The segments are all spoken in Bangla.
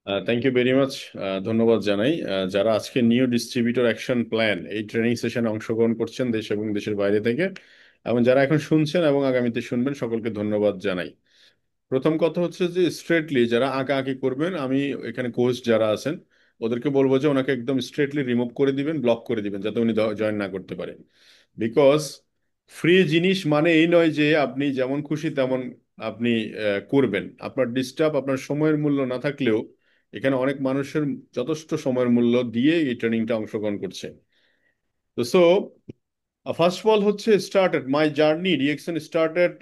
Thank you very much. ধন্যবাদ জানাই যারা আজকে নিউ ডিস্ট্রিবিউটর অ্যাকশন প্ল্যান এই ট্রেনিং সেশনে অংশগ্রহণ করছেন দেশ এবং দেশের বাইরে থেকে, এবং যারা এখন শুনছেন এবং আগামীতে শুনবেন সকলকে ধন্যবাদ জানাই। প্রথম কথা হচ্ছে যে স্ট্রেটলি যারা আঁকাআঁকি করবেন, আমি এখানে কোচ যারা আছেন ওদেরকে বলবো যে ওনাকে একদম স্ট্রেটলি রিমুভ করে দিবেন, ব্লক করে দিবেন, যাতে উনি জয়েন না করতে পারেন। বিকজ ফ্রি জিনিস মানে এই নয় যে আপনি যেমন খুশি তেমন আপনি করবেন। আপনার ডিস্টার্ব, আপনার সময়ের মূল্য না থাকলেও এখানে অনেক মানুষের যথেষ্ট সময়ের মূল্য দিয়ে এই ট্রেনিংটা অংশগ্রহণ করছে। তো ফার্স্ট অফ অল হচ্ছে started my journey reaction started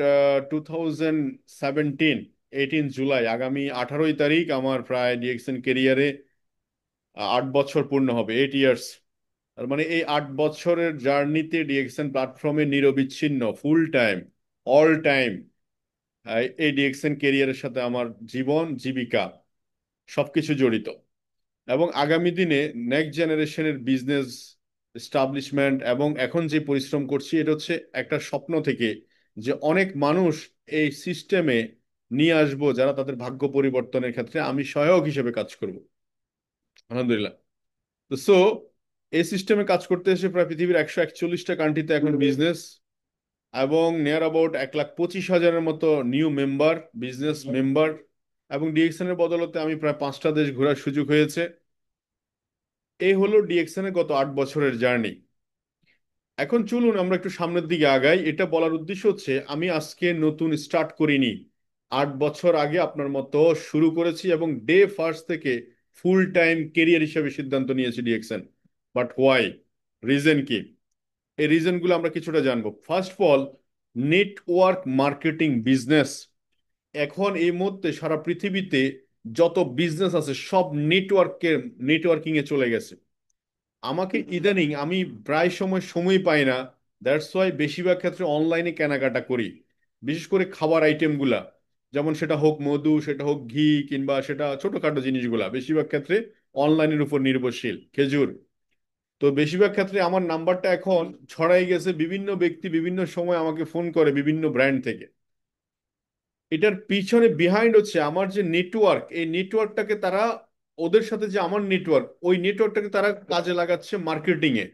2017, 18 July, আগামী 18ই তারিখ আমার প্রায় রিয়েকশন কেরিয়ারে 8 বছর পূর্ণ হবে, 8 ইয়ার্স। তার মানে এই 8 বছরের জার্নিতে ডিএক্সএন প্ল্যাটফর্মে নিরবিচ্ছিন্ন ফুল টাইম, অল টাইম এই ডিএক্সএন কেরিয়ারের সাথে আমার জীবন জীবিকা সবকিছু জড়িত। এবং আগামী দিনে নেক্সট জেনারেশনের বিজনেস এস্টাবলিশমেন্ট এবং এখন যে পরিশ্রম করছি এটা হচ্ছে একটা স্বপ্ন থেকে, যে অনেক মানুষ এই সিস্টেমে নিয়ে আসবো যারা তাদের ভাগ্য পরিবর্তনের ক্ষেত্রে আমি সহায়ক হিসেবে কাজ করব। আলহামদুলিল্লাহ। তো এই সিস্টেমে কাজ করতে এসে প্রায় পৃথিবীর 141টা কান্ট্রিতে এখন বিজনেস, এবং নিয়ার অ্যাবাউট 1,25,000-এর মতো নিউ মেম্বার, বিজনেস মেম্বার। এবং ডিএক্সএন এর বদলতে আমি প্রায় 5টা দেশ ঘোরার সুযোগ হয়েছে। এই হলো ডিএক্সএন এর গত 8 বছরের জার্নি। এখন চলুন আমরা একটু সামনের দিকে আগাই। এটা বলার উদ্দেশ্য হচ্ছে আমি আজকে নতুন স্টার্ট করিনি, 8 বছর আগে আপনার মতো শুরু করেছি এবং ডে ফার্স্ট থেকে ফুল টাইম কেরিয়ার হিসেবে সিদ্ধান্ত নিয়েছি ডিএক্সএন। বাট হোয়াই, রিজন কি? এই রিজনগুলো আমরা কিছুটা জানবো। First of all, network marketing business এখন এই মুহূর্তে সারা পৃথিবীতে যত বিজনেস আছে সব নেটওয়ার্কিং এ চলে গেছে। আমাকে ইদানিং আমি প্রায় সময় পাই না, দ্যাটস ওয়াই বেশিরভাগ ক্ষেত্রে অনলাইনে কেনাকাটা করি। বিশেষ করে খাবার আইটেমগুলা, যেমন সেটা হোক মধু, সেটা হোক ঘি, কিংবা সেটা ছোটখাটো জিনিসগুলা বেশিরভাগ ক্ষেত্রে অনলাইনের উপর নির্ভরশীল। খেজুর। তো বেশিরভাগ ক্ষেত্রে আমার নাম্বারটা এখন ছড়াই গেছে, বিভিন্ন ব্যক্তি বিভিন্ন সময় আমাকে ফোন করে বিভিন্ন ব্র্যান্ড থেকে। এটার পিছনে বিহাইন্ড হচ্ছে আমার যে নেটওয়ার্ক, এই নেটওয়ার্কটাকে তারা, ওদের সাথে যে আমার নেটওয়ার্ক, ওই নেটওয়ার্কটাকে তারা কাজে লাগাচ্ছে মার্কেটিং এ।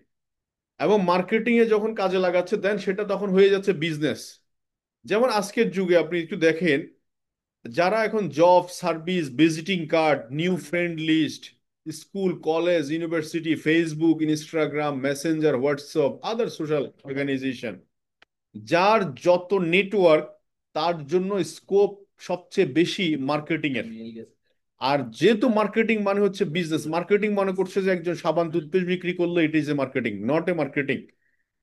এবং মার্কেটিং এ যখন কাজে লাগাচ্ছে দেন সেটা তখন হয়ে যাচ্ছে বিজনেস। যেমন আজকের যুগে আপনি একটু দেখেন, যারা এখন job, service, visiting card, new friend list, school, college, university, Facebook, Instagram, Messenger, WhatsApp, other social organization, যার যত নেটওয়ার্ক তার জন্য স্কোপ সবচেয়ে বেশি মার্কেটিং এর। আর যেহেতু মার্কেটিং মানে হচ্ছে বিজনেস, মার্কেটিং মনে করছে যে একজন সাবান টুথপেস্ট বিক্রি করলো it is a marketing, not a marketing.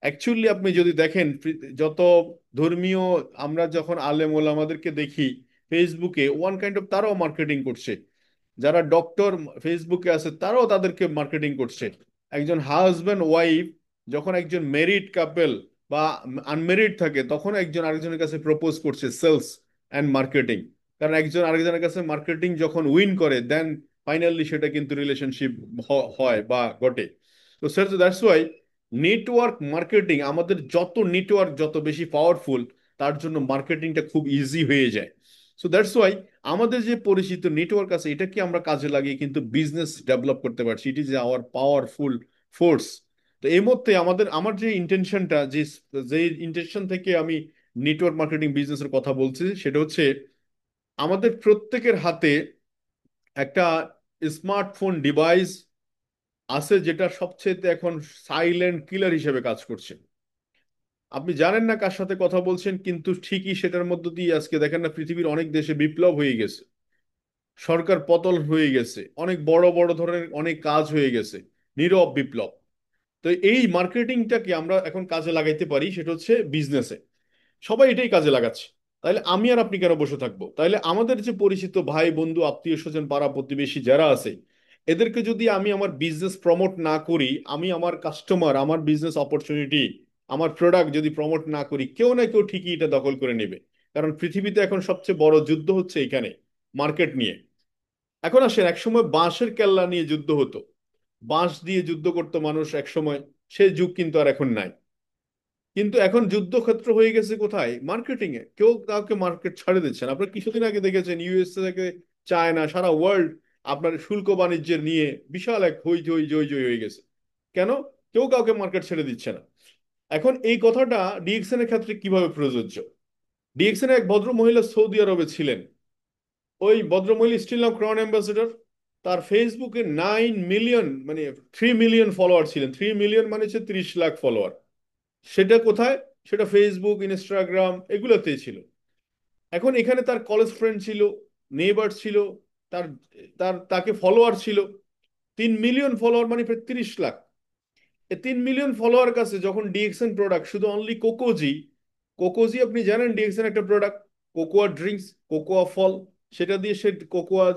Actually আপনি যদি দেখেন যত ধর্মীয়, আমরা যখন আলেম ওলামাদেরকে দেখি ফেসবুকে, ওয়ান কাইন্ড অফ তারাও মার্কেটিং করছে। যারা ডক্টর ফেসবুকে আছে তারাও তাদেরকে মার্কেটিং করছে। একজন হাজব্যান্ড ওয়াইফ যখন একজন মেরিড কাপল বা আনমেরিড থাকে তখন একজন আরেকজনের কাছে প্রপোজ করছে, সেলস অ্যান্ড মার্কেটিং। কারণ একজন আরেকজনের কাছে মার্কেটিং যখন উইন করে দেন ফাইনালি সেটা কিন্তু রিলেশনশিপ হয় বা ঘটে। তো sir, that's why network marketing, আমাদের যত নেটওয়ার্ক যত বেশি পাওয়ারফুল তার জন্য মার্কেটিংটা খুব ইজি হয়ে যায়। সো দ্যাটস ওয়াই আমাদের যে পরিচিত নেটওয়ার্ক আছে এটাকে আমরা কাজে লাগিয়ে কিন্তু বিজনেস ডেভেলপ করতে পারছি। It is our powerful force. তো এই মধ্যে আমার যে ইন্টেনশনটা, যে ইন্টেনশন থেকে আমি নেটওয়ার্ক মার্কেটিং বিজনেসের কথা বলছি সেটা হচ্ছে আমাদের প্রত্যেকের হাতে একটা স্মার্টফোন ডিভাইস আছে যেটা সবচেয়ে এখন সাইলেন্ট কিলার হিসেবে কাজ করছে। আপনি জানেন না কার সাথে কথা বলছেন, কিন্তু ঠিকই সেটার মধ্য দিয়ে আজকে দেখেন না পৃথিবীর অনেক দেশে বিপ্লব হয়ে গেছে, সরকার পতন হয়ে গেছে, অনেক বড় বড় ধরনের অনেক কাজ হয়ে গেছে, নীরব বিপ্লব। তো এই মার্কেটিংটাকে আমরা এখন কাজে লাগাইতে পারি, সেটা হচ্ছে বিজনেসে। সবাই এটাই কাজে লাগাচ্ছে। তাহলে আমি আর আপনি কেন বসে থাকবো? তাহলে আমাদের যে পরিচিত ভাই বন্ধু আত্মীয় স্বজন পাড়া প্রতিবেশী যারা আছে এদেরকে যদি আমি আমার বিজনেস প্রমোট না করি, আমি আমার কাস্টমার, আমার বিজনেস অপরচুনিটি, আমার প্রোডাক্ট যদি প্রমোট না করি, কেউ না কেউ ঠিকই এটা দখল করে নেবে। কারণ পৃথিবীতে এখন সবচেয়ে বড় যুদ্ধ হচ্ছে এখানে, মার্কেট নিয়ে। এখন আসেন, একসময় বাঁশের কেল্লা নিয়ে যুদ্ধ হতো, বাঁশ দিয়ে যুদ্ধ করতো মানুষ একসময়, সে যুগ কিন্তু আর এখন নাই। কিন্তু এখন যুদ্ধক্ষেত্র হয়ে গেছে কোথায়? মার্কেটিং এ। কেউ কাউকে মার্কেট ছাড়ে দিচ্ছে না। আপনার কিছুদিন আগে দেখেছেন ইউএসএ থেকে চায়না, সারা ওয়ার্ল্ড আপনার শুল্ক বাণিজ্যের নিয়ে বিশাল এক হই হই জই জই হয়ে গেছে। কেন? কেউ কাউকে মার্কেট ছেড়ে দিচ্ছে না। এখন এই কথাটা ডিএক্সএন এর ক্ষেত্রে কিভাবে প্রযোজ্য? ডিএক্সএন এক ভদ্র মহিলা সৌদি আরবে ছিলেন। ওই ভদ্রমহিলা স্টিল নাও ক্রাউন অ্যাম্বাসেডর। তার ফেসবুকে 9 মিলিয়ন, মানে 3 মিলিয়ন ফলোয়ার ছিলেন। 3 মিলিয়ন মানে হচ্ছে 30 লাখ ফলোয়ার। সেটা কোথায়? সেটা ফেসবুক, ইনস্টাগ্রাম এগুলোতেই ছিল। এখন এখানে তার কলেজ ফ্রেন্ড ছিল, নেইবার ছিল, তার তাকে ফলোয়ার ছিল 3 মিলিয়ন ফলোয়ার, মানে প্রায় 30 লাখ। এই 3 মিলিয়ন ফলোয়ার কাছে যখন ডিএক্সএন প্রোডাক্ট শুধু অনলি কোকোজি, কোকোজি আপনি জানেন ডিএক্সএন একটা প্রোডাক্ট, কোকোয়া ড্রিঙ্কস, কোকোয়া ফল, সেটা দিয়ে সে কোকোয়া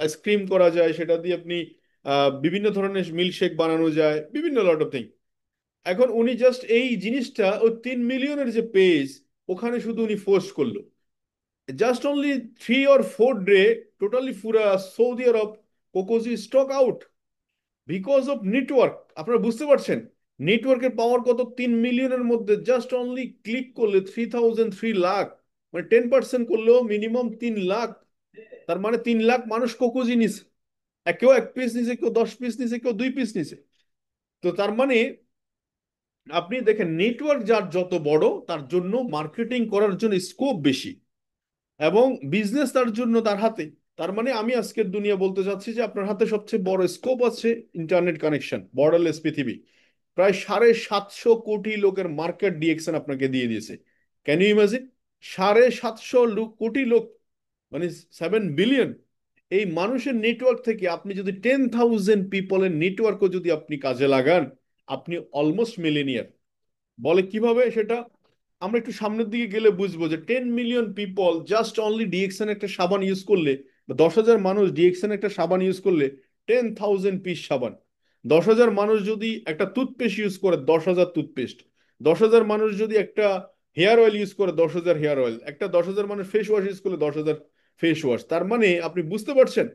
আইসক্রিম করা যায়, সেটা দিয়ে আপনি বিভিন্ন ধরনের মিল্কশেক বানানো যায়, বিভিন্ন লট অফ থিং। এখন উনি জাস্ট এই জিনিসটা ওই 3 মিলিয়নের যে পেজ, ওখানে শুধু উনি পোস্ট করলো। Just only 3 or 4 day totally পুরা সৌদি আরব কোকোজি stock out because of network. আপনারা বুঝতে পারছেন নেটওয়ার্কের পাওয়ার কত? 3 মিলিয়নের মধ্যে জাস্ট অনলি ক্লিক করলে 3,003 লাখ, মানে 10% করলেও মিনিমাম 3 লাখ। তার মানে 3 লাখ মানুষ কোকোজি নিছে। কেউ 1 পিস নিছে, কেউ 10 পিস নিছে, কেউ 2 পিস নিছে। তো তার মানে আপনি দেখেন নেটওয়ার্ক যার যত বড় তার জন্য মার্কেটিং করার জন্য স্কোপ বেশি, এবং বিজনেস তার জন্য তার হাতে। তার মানে আমি আজকের দুনিয়া বলতে চাচ্ছি যে আপনার হাতে সবচেয়ে বড় স্কোপ আছে ইন্টারনেট কানেকশন, বর্ডারলেস পৃথিবী। প্রায় 750 কোটি লোকের মার্কেট ডিএক্সএন আপনাকে দিয়ে দিয়েছে। Can you imagine? 750 কোটি লোক, মানে 7 বিলিয়ন। এই মানুষের নেটওয়ার্ক থেকে আপনি যদি 10,000 পিপলের নেটওয়ার্কও যদি আপনি কাজে লাগান, আপনি অলমোস্ট মিলেনিয়ার। বলে কিভাবে সেটা? আমরা একটু সামনের দিকে গেলে বুঝবো যে 10 million people just only DXN একটা সাবান ইউজ করলে, বা 10,000 মানুষ ডিএক্সএন একটা সাবান ইউজ করলে 10,000 পিস সাবান। 10,000 মানুষ যদি একটা টুথপেস্ট ইউজ করে, 10,000 টুথপেস্ট। 10,000 মানুষ যদি একটা হেয়ার অয়েল ইউজ করে, 10,000 হেয়ার অয়েল। একটা 10,000 মানুষ ফেস ওয়াশ ইউজ করলে 10,000 ফেস ওয়াশ। তার মানে আপনি বুঝতে পারছেন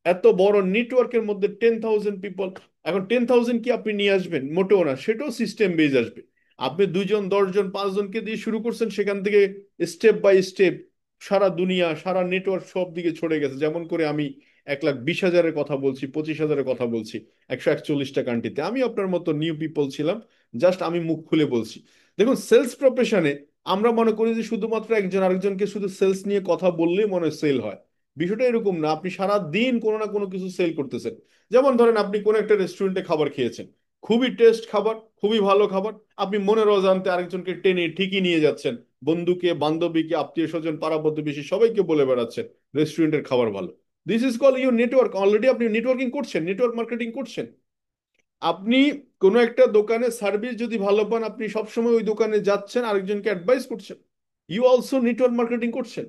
এত বড় নেটওয়ার্কের মধ্যে 10,000 পিপল। এখন 10,000 কি আপনি নিয়ে আসবেন? মোটেও না, সেটাও সিস্টেম বেজ আসবে। আপনি 2 জন, 10 জন, 5 জনকে দিয়ে শুরু করছেন, সেখান থেকে স্টেপ বাই স্টেপ সারা দুনিয়া, সারা নেটওয়ার্ক সব দিকে ছড়ে গেছে। যেমন করে আমি 1,20,000-এর কথা বলছি, 25,000-এর কথা বলছি 141টা কান্ট্রিতে। আমি আপনার মতো নিউ পিপল ছিলাম, জাস্ট আমি মুখ খুলে বলছি। দেখুন সেলস প্রফেশনে আমরা মনে করি যে শুধুমাত্র একজন আরেকজনকে শুধু সেলস নিয়ে কথা বললেই মনে হয় সেল হয়। বিষয়টা এরকম না। আপনি সারা দিন কোনো না কোনো কিছু সেল করতেছেন। যেমন ধরেন আপনি কোন একটা রেস্টুরেন্টে খাবার খেয়েছেন, খুবই টেস্ট খাবার, খুবই ভালো খাবার। আপনি মনের অজান্তে আরেকজনকে টেনে ঠিকই নিয়ে যাচ্ছেন, বন্ধুকে, বান্ধবীকে, আত্মীয় স্বজন, পাড়া প্রতিবেশী সবাইকে বলে বেড়াচ্ছেন রেস্টুরেন্টের খাবার ভালো। This is call your network. Already আপনি নেটওয়ার্কিং করছেন, নেটওয়ার্ক মার্কেটিং করছেন। আপনি কোনো একটা দোকানে সার্ভিস যদি ভালো পান, আপনি সবসময় ওই দোকানে যাচ্ছেন, আরেকজনকে অ্যাডভাইস করছেন, ইউ অলসো নেটওয়ার্ক মার্কেটিং করছেন।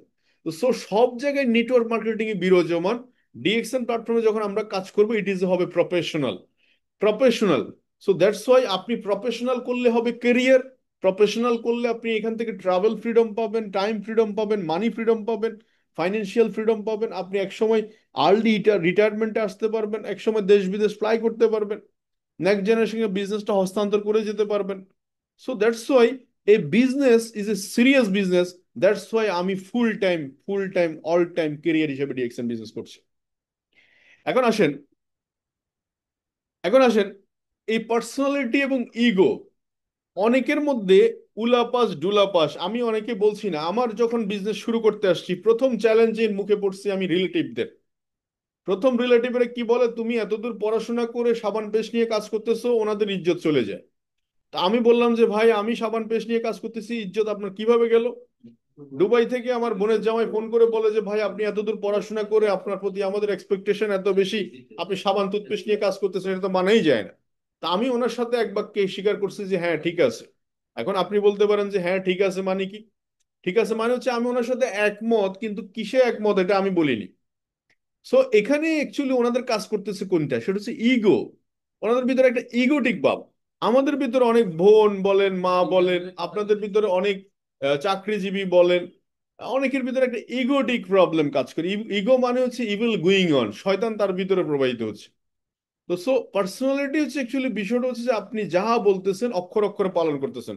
তো সো সব জায়গায় নেটওয়ার্ক মার্কেটিং এ বিরাজমান। ডিএক্সএন প্ল্যাটফর্মে যখন আমরা কাজ করবো, ইট ইজ হবে professional, professional. So that's Y আপনি প্রফেশনাল করলে হবে কেরিয়ার। প্রফেশনাল করলে আপনি এখান থেকে ট্রাভেল ফ্রিডম পাবেন, টাইম ফ্রিডম পাবেন, মানি ফ্রিডম পাবেন, ফাইন্যান্সিয়াল ফ্রিডম পাবেন। আপনি একসময় আর্লি রিটায়ারমেন্টে আসতে পারবেন, একসময় দেশ বিদেশ ফ্লাই করতে পারবেন, নেক্সট জেনারেশনকে বিজনেসটা হস্তান্তর করে যেতে পারবেন। So that's why a business is a serious business. That's why আমি full time all time career হিসেবে ডিএক্সএন বিজনেস করছি। এখন আসেন, এখন আসেন এই পার্সোনালিটি এবং ইগো অনেকের মধ্যে উলাপাস ডুলাপাস। আমি অনেকে বলছি না, আমার যখন বিজনেস শুরু করতে আসছি প্রথম চ্যালেঞ্জের মুখে পড়ছি আমি রিলেটিভদের। প্রথম রিলেটিভরা কি বলে, তুমি এতদূর পড়াশোনা করে সাবান পেস্ট নিয়ে কাজ করতেছো, ওনাদের ইজ্জত চলে যায়। তা আমি বললাম যে ভাই আমি সাবান পেস্ট নিয়ে কাজ করতেছি, ইজ্জত আপনার কিভাবে গেল? দুবাই থেকে আমার বোনের জামাই ফোন করে বলে যে ভাই আপনি এতদূর পড়াশোনা করে আপনার প্রতি আমাদের এক্সপেকটেশন এত বেশি, আপনি সাবান টুথপেস্ট নিয়ে কাজ করতেছেন, এটা তো মানেই যায় না। তা আমি ওনার সাথে এক বাক্যে স্বীকার করছি যে হ্যাঁ ঠিক আছে। এখন আপনি বলতে পারেন যে হ্যাঁ ঠিক আছে মানে কি? ঠিক আছে মানে হচ্ছে আমি ওনার সাথে একমত, কিন্তু কিসে একমত এটা আমি বলিনি। সো এখানে অ্যাকচুয়ালি ওনাদের কাজ করতেছে কোনটা, সেটা হচ্ছে ইগো। ওনাদের ভিতরে একটা ইগোটিক ভাব। আমাদের ভিতরে অনেক বোন বলেন, মা বলেন, আপনাদের ভিতরে অনেক চাকরিজীবী বলেন, অনেকের ভিতরে একটা ইগোটিক প্রবলেম কাজ করে। ইগো মানে হচ্ছে ইভিল গুইং অন, শয়তান তার ভিতরে প্রবাহিত হচ্ছে। তো সো পার্সোনালিটি হচ্ছে অ্যাকচুয়ালি বিষয়টা হচ্ছে যে আপনি যাহা বলতেছেন অক্ষর অক্ষরে পালন করতেছেন,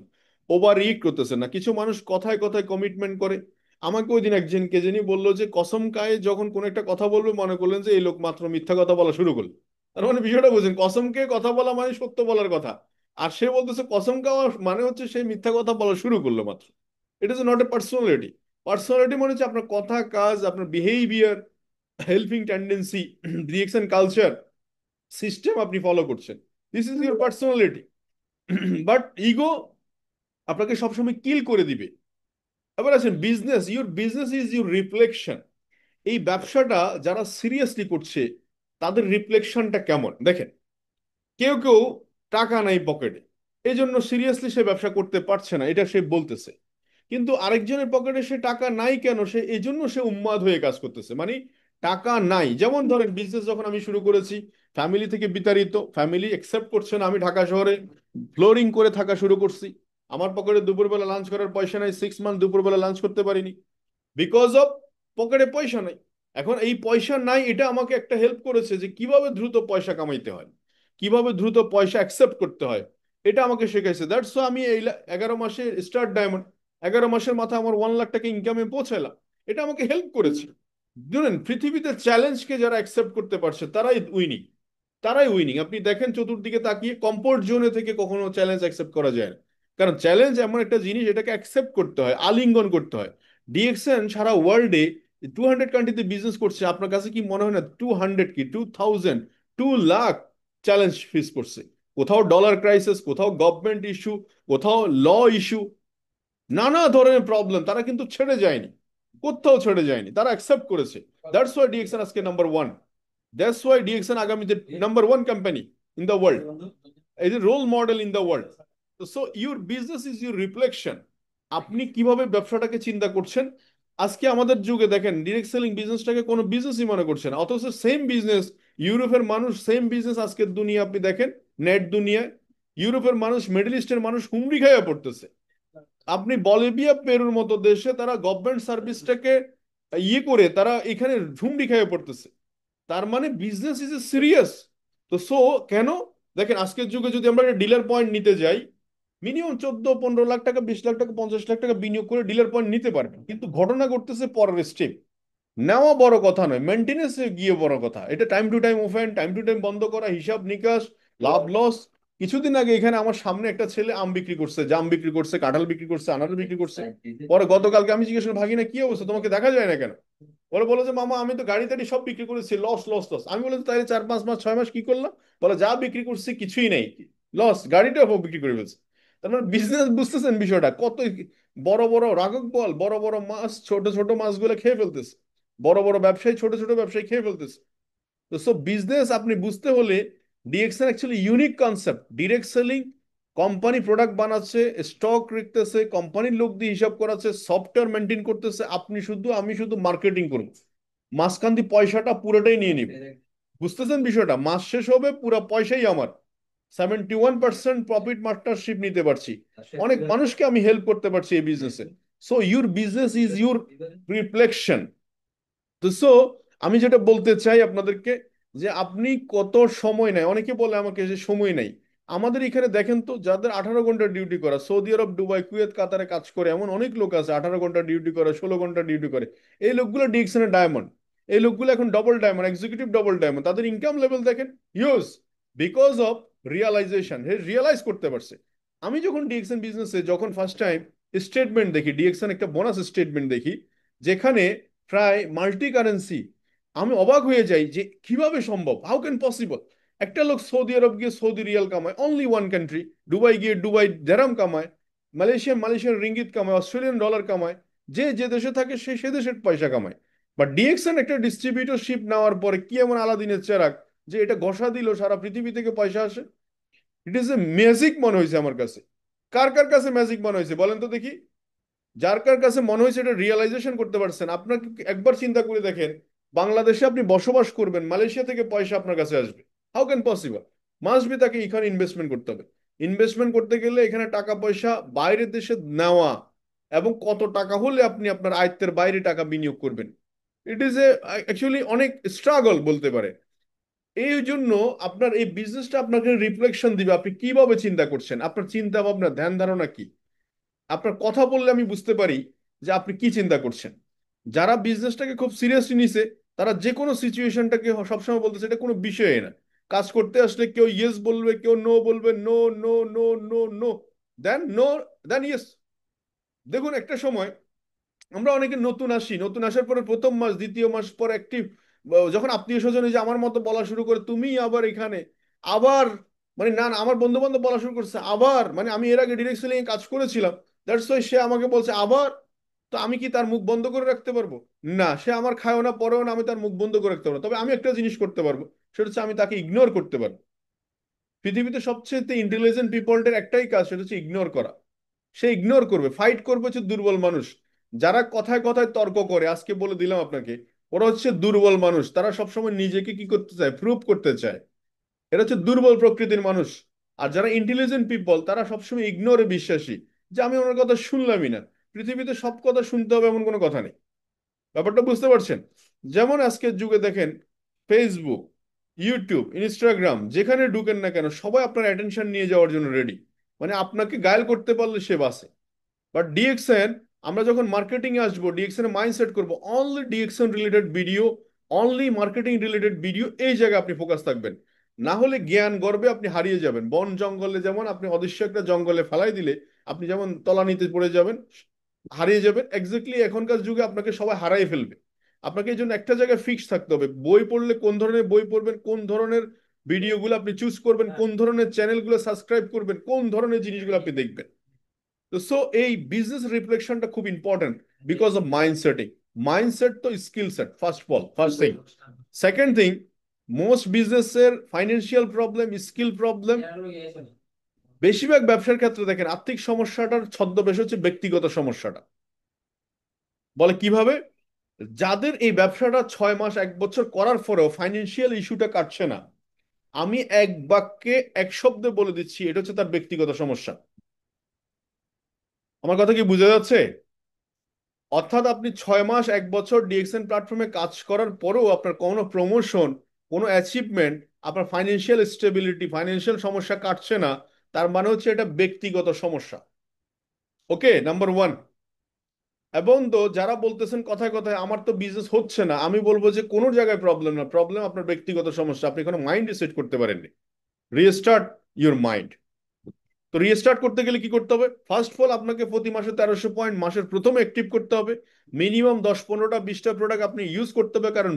ওভার রিয়েক্ট করতেছেন না। কিছু মানুষ কথায় কথায় কমিটমেন্ট করে, আমাকে ওই দিন একজন কে জানি বললো যে কসম কায়ে যখন কোন একটা কথা বলবে মনে করলেন যে এই লোক মাত্র মিথ্যা কথা বলা শুরু করলো। তার মানে বিষয়টা বুঝেন, কসম কে কথা বলা মানে সত্য বলার কথা। আর সে বলতেছে কসম খাওয়া মানে হচ্ছে সে মিথ্যা কথা বলা শুরু করলো মাত্র। It is not a personality. Personality মানে হচ্ছে আপনার কথা কাজ, আপনার behaviour, helping tendency, reaction culture, system আপনি ফলো করছেন। This is your personality. But ego আপনাকে সবসময় কিল করে দিবে। এবার আছেন business, your business is your reflection. এই ব্যবসাটা যারা সিরিয়াসলি করছে তাদের রিফ্লেকশনটা কেমন দেখেন। কেউ কেউ টাকা নাই পকেটে, এই জন্য সিরিয়াসলি সে ব্যবসা করতে পারছে না, এটা সে বলতেছে। কিন্তু আরেকজনের পকেটে সে টাকা নাই কেন, সে এই জন্য সে উন্মাদ হয়ে কাজ করতেছে। মানে টাকা নাই, যেমন ধরেন বিজনেস যখন আমি শুরু করেছি ফ্যামিলি থেকে বিতাড়িত, ফ্যামিলি একসেপ্ট করছে না, আমি ঢাকা শহরে ফ্লোরিং করে থাকা শুরু করছি। আমার পকেটে দুপুরবেলা লাঞ্চ করার পয়সা নাই, 6 মান্থ দুপুরবেলা লাঞ্চ করতে পারিনি, বিকজ অফ পকেটে পয়সা নাই। এখন এই পয়সা নাই, এটা আমাকে একটা হেল্প করেছে যে কিভাবে দ্রুত পয়সা কামাইতে হয়, কিভাবে দ্রুত পয়সা অ্যাকসেপ্ট করতে হয়, এটা আমাকে শেখাইছে। দ্যাটস সো আমি এই 11 মাসে স্টার্ট ডায়মন্ড, 11 মাসের মাথায় আমার 1 লাখ টাকা ইনকামে পৌঁছালাম। এটা আমাকে হেল্প করেছে। ধরেন পৃথিবীতে চ্যালেঞ্জকে যারা অ্যাকসেপ্ট করতে পারছে তারাই উইনিং, তারাই উইনিং। আপনি দেখেন চতুর্দিকে তাকিয়ে কমফোর্ট জোনে থেকে কখনো চ্যালেঞ্জ অ্যাকসেপ্ট করা যায় না। কারণ চ্যালেঞ্জ এমন একটা জিনিস, এটাকে অ্যাকসেপ্ট করতে হয়, আলিঙ্গন করতে হয়। ডিএক্সএন সারা ওয়ার্ল্ডে 200 কান্ট্রিতে বিজনেস করছে। আপনার কাছে কি মনে হয় না 200 কি 2000, 2 লাখ চ্যালেঞ্জ ফেস করছে? কোথাও ডলার ক্রাইসিস, কোথাও গভর্নমেন্ট ইস্যু, কোথাও ল ইস্যু, নানা ধরনের প্রবলেম, তারা কিন্তু ছেড়ে যায়নি, কোথাও ছেড়ে যায়নি, তারা অ্যাকসেপ্ট করেছে। দ্যাটস ওয়াই ডিএক্সএন আজকে number one. That's why DXN আগামীতে number one company in the world, এই যে role model in the world. So your business is your reflection. আপনি কিভাবে ব্যবসাটাকে চিন্তা করছেন। আজকে আমাদের যুগে দেখেন ডিরেক্ট সেলিং বিজনেসটাকে কোনো বিজনেসই মনে করছে না, অথচ সেম বিজনেস ইউরোপের মানুষ, সেম বিজনেস আজকের দুনিয়া আপনি দেখেন, নেট দুনিয়ায় ইউরোপের মানুষ, মিডল ইস্টের মানুষ হুমড়ি খাইয়া পড়তেছে। আপনি বলিভিয়া পেরুর মতো দেশে তারা গভর্নমেন্ট সার্ভিসটাকে করে তারা এখানে ঝুমড়ি খেয়ে পড়তেছে। তার মানে বিজনেস ইজ এ সিরিয়াস। তো সো কেন, দেখেন আজকের যুগে যদি আমরা একটা ডিলার পয়েন্ট নিতে যাই, মিনিমাম 14-15 লাখ টাকা, 20 লাখ টাকা, 50 লাখ টাকা বিনিয়োগ করে ডিলার পয়েন্ট নিতে পারবেন। কিন্তু ঘটনা ঘটতেছে পরের স্টেপ, নেওয়া বড় কথা নয়, মেনটেনেন্সে গিয়ে বড় কথা। এটা time to time open, time to time বন্ধ করা, হিসাব নিকাশ, লাভ লস। কিছুদিন আগে এখানে আমার সামনে একটা ছেলে আম বিক্রি করছে, জাম বিক্রি করছে, কাঁঠাল বিক্রি করছে, আনারস বিক্রি করছে। পরে গতকালকে আমি জিজ্ঞেস করলাম, ভাগিনা কি অবস্থা, তোমাকে দেখা যায় না কেন? পরে বলো যে মামা আমি তো গাড়ি টাড়ি সব বিক্রি করেছি, লস লস লস। আমি বললাম তাহলে 4-5 মাস 6 মাস কি করলাম? বলে যা বিক্রি করছি কিছুই নেই, লস, গাড়িটাও বিক্রি করে ফেলছে। তার মানে বিজনেস, বুঝতেছেন বিষয়টা কত? বড় বড় রাঘব বল, বড় বড় মাছ ছোট ছোট মাছগুলো খেয়ে ফেলতেছে, বড় বড় ব্যবসায়ী ছোট ছোট ব্যবসায়ী খেয়ে ফেলতেছে। তো সব বিজনেস আপনি বুঝতে হলে, DXL actually unique concept. Direct selling, company product বানাচ্ছে, স্টক রাখতেছে, কোম্পানির লোক দিয়ে হিসাব করাচ্ছে, সফটওয়্যার মেনটেন করতেছে, আপনি শুধু, আমি শুধু মার্কেটিং করব, মাঝখান দিয়ে পয়সাটা পুরোটাই নিয়ে নিব। বুঝতেছেন বিষয়টা, মাস শেষ হবে পুরো পয়সাই আমার, 71% প্রফিট মাস্টারশিপ নিতে পারছি, অনেক মানুষকে আমি হেল্প করতে পারছি এই বিজনেসে। So your business is your reflection. তো সো আমি যেটা বলতে চাই আপনাদেরকে, যে আপনি কত সময় নেয়, অনেকে বলে আমাকে যে সময় নেই। আমাদের এখানে দেখেন তো, যাদের 18 ঘন্টা ডিউটি করা, সৌদি আরব, দুবাই, কুয়েত, কাতারে কাজ করে এমন অনেক লোক আছে, 18 ঘন্টা ডিউটি করে, 16 ঘন্টা ডিউটি করে। এই লোকগুলো ডিএক্সএন ডায়মন্ড, এই লোকগুলো এখন double diamond, executive double diamond. তাদের ইনকাম লেভেল দেখেন huge, because of realization, he realize করতে পারছে। আমি যখন ডিএক্সএন বিজনেসে যখন ফার্স্ট টাইম স্টেটমেন্ট দেখি, ডিএক্সএন একটা বোনাস স্টেটমেন্ট দেখি যেখানে প্রায় মাল্টি কারেন্সি, আমি অবাক হয়ে যাই যে কিভাবে সম্ভব, হাউ ক্যান পসিবল। একটা লোক সৌদি আরব গিয়ে সৌদি রিয়াল কামায়, অনলি ওয়ান কান্ট্রি, দুবাই গিয়ে দুবাই দেরাম কামায়, মালয়েশিয়ার রিঙ্গিত কামায়, অস্ট্রেলিয়ান ডলার কামায়, যে যে দেশে থাকে সে সে দেশের পয়সা কামায়। বাট ডিএক্সএন একটা ডিস্ট্রিবিউটরশিপ নেওয়ার পরে কি এমন আলাদিনের চেরাগ যে এটা ঘষা দিল সারা পৃথিবী থেকে পয়সা আসে? ইট ইজ এ ম্যাজিক মনে হয়েছে আমার কাছে। কার কার কাছে ম্যাজিক মনে হয়েছে বলেন তো দেখি? যার কার কাছে মনে হয়েছে এটা রিয়েলাইজেশন করতে পারছেন, আপনাকে একবার চিন্তা করে দেখেন, বাংলাদেশে আপনি বসবাস করবেন, মালয়েশিয়া থেকে পয়সা আপনার কাছে আসবে, how can possible? Must be তাকে এখানে ইনভেস্টমেন্ট করতে হবে। ইনভেস্টমেন্ট করতে গেলে এখানে টাকা পয়সা বাইরের দেশে নেওয়া, এবং কত টাকা হলে আপনি আপনার আয়ত্তের বাইরে টাকা বিনিয়োগ করবেন, ইট ইজ এ অ্যাকচুয়ালি অনেক স্ট্রাগল বলতে পারে। এই জন্য আপনার এই বিজনেসটা আপনাকে রিফ্লেকশন দিবে, আপনি কিভাবে চিন্তা করছেন, আপনার চিন্তা ভাবনা ধ্যান ধারণা কি। আপনার কথা বললে আমি বুঝতে পারি যে আপনি কি চিন্তা করছেন। যারা বিজনেসটাকে খুব সিরিয়াসলি নিছে, তারা যে কোনো সিচুয়েশনটাকে সবসময় বলতেছে এটা কোনো বিষয় না। কাজ করতে আসলে কেউ ইয়েস বলবে, কেউ নো বলবে, no no no no no, then no, then yes. দেখুন একটা সময় আমরা অনেকে নতুন আসি, নতুন আসার পরে প্রথম মাস দ্বিতীয় মাস পর একটি যখন আত্মীয় স্বজন যে আমার মতো বলা শুরু করে, তুমি আবার এখানে, আবার মানে না না, আমার বন্ধু বান্ধব বলা শুরু করছে আবার, মানে আমি এর আগে ডিরেক্ট সেলিং এ কাজ করেছিলাম, দ্যাটস ওয়াই সে আমাকে বলছে আবার। তো আমি কি তার মুখ বন্ধ করে রাখতে পারবো? না, সে আমার খায়ও না পরেও না, আমি তার মুখ বন্ধ করে রাখতে পারবো। তবে আমি একটা জিনিস করতে পারবো, সেটা হচ্ছে আমি তাকে ইগনোর করতে পারবো। পৃথিবীতে সবচেয়ে ইন্টেলিজেন্ট পিপলটার একটাই কাজ, সেটা হচ্ছে ইগনোর করা। সে ইগনোর করবে, ফাইট করবে হচ্ছে দুর্বল মানুষ। যারা কথায় কথায় তর্ক করে, আজকে বলে দিলাম আপনাকে, ওরা হচ্ছে দুর্বল মানুষ। তারা সবসময় নিজেকে কি করতে চায়, প্রুভ করতে চায়। এটা হচ্ছে দুর্বল প্রকৃতির মানুষ। আর যারা ইন্টেলিজেন্ট পিপল, তারা সবসময় ইগনোরে বিশ্বাসী, যে আমি ওনার কথা শুনলামই না। পৃথিবীতে সব কথা শুনতে হবে এমন কোনো কথা নেই। ব্যাপারটা বুঝতে পারছেন? যেমন আজকের যুগে দেখেন, ফেসবুক, ইউটিউব, ইনস্টাগ্রাম, যেখানে ঢুকেন না কেন সবাই আপনার অ্যাটেনশন নিয়ে যাওয়ার জন্য রেডি। মানে আপনাকে গায়েল করতে পারলে সে বাসে। বাট ডিএক্সএন, আমরা যখন মার্কেটিং এ আসবো, ডিএক্সএন এ মাইন্ডসেট করবো only DXN related video, only marketing related video, এই জায়গায় আপনি ফোকাস থাকবেন। না হলে জ্ঞান গর্বে আপনি হারিয়ে যাবেন। বন জঙ্গলে যেমন আপনি অদৃশ্য একটা জঙ্গলে ফেলাই দিলে আপনি যেমন তলানিতে পড়ে যাবেন, হারিয়ে যাবেন, এক্স্যাক্টলি এখনকার যুগে আপনাকে সবাই হারাই ফেলবে। আপনাকে এই জন্য একটা জায়গায় ফিক্স থাকতে হবে। বই পড়লে কোন ধরনের বই পড়বেন, কোন ধরনের ভিডিওগুলো আপনি চুজ করবেন, কোন ধরনের চ্যানেলগুলো সাবস্ক্রাইব করবেন, কোন ধরনের জিনিসগুলো আপনি দেখবেন। তো সো এই বিজনেস রিফ্লেকশনটা খুব important because of mind setting. Mindset তো skill set, first of all, first thing. Second thing, most বিজনেসের ফাইন্যান্সিয়াল প্রবলেম, স্কিল প্রবলেম, বেশিরভাগ ব্যবসার ক্ষেত্রে দেখেন আর্থিক সমস্যাটার ছদ্মবেশ হচ্ছে ব্যক্তিগত সমস্যাটা। বলে কিভাবে? যাদের এই ব্যবসাটা 6 মাস 1 বছর করার পরেও ফাইন্যান্সিয়াল ইস্যুটা কাটছে না, আমি এক বাক্যে এক শব্দে বলে দিচ্ছি, এটা হচ্ছে তার ব্যক্তিগত সমস্যা। আমার কথা কি বুঝা যাচ্ছে? অর্থাৎ আপনি 6 মাস 1 বছর ডিএক্সএন প্ল্যাটফর্মে কাজ করার পরেও আপনার কোনো প্রমোশন, কোনো অ্যাচিভমেন্ট, আপনার ফাইন্যান্সিয়াল স্টেবিলিটি, ফাইন্যান্সিয়াল সমস্যা কাটছে না, তার মানে হচ্ছে এটা ব্যক্তিগত সমস্যা। ওকে, নাম্বার ওয়ান। এবং তো যারা বলতেছেন কথায় কথায় আমার তো বিজনেস হচ্ছে না, আমি বলবো যে কোনো জায়গায় প্রবলেম না, প্রবলেম আপনার ব্যক্তিগত সমস্যা। আপনি কোনো মাইন্ড সেট করতে পারেননি। Restart your mind. তো রিস্টার্ট করতে গেলে কি করতে হবে? ফার্স্ট অফ অল আপনাকে প্রতি মাসে 1300 পয়েন্ট মাসের প্রথমে অ্যাক্টিভ করতে হবে। মিনিমাম 10 15টা 20টা প্রোডাক্ট আপনি ইউজ করতে হবে, কারণ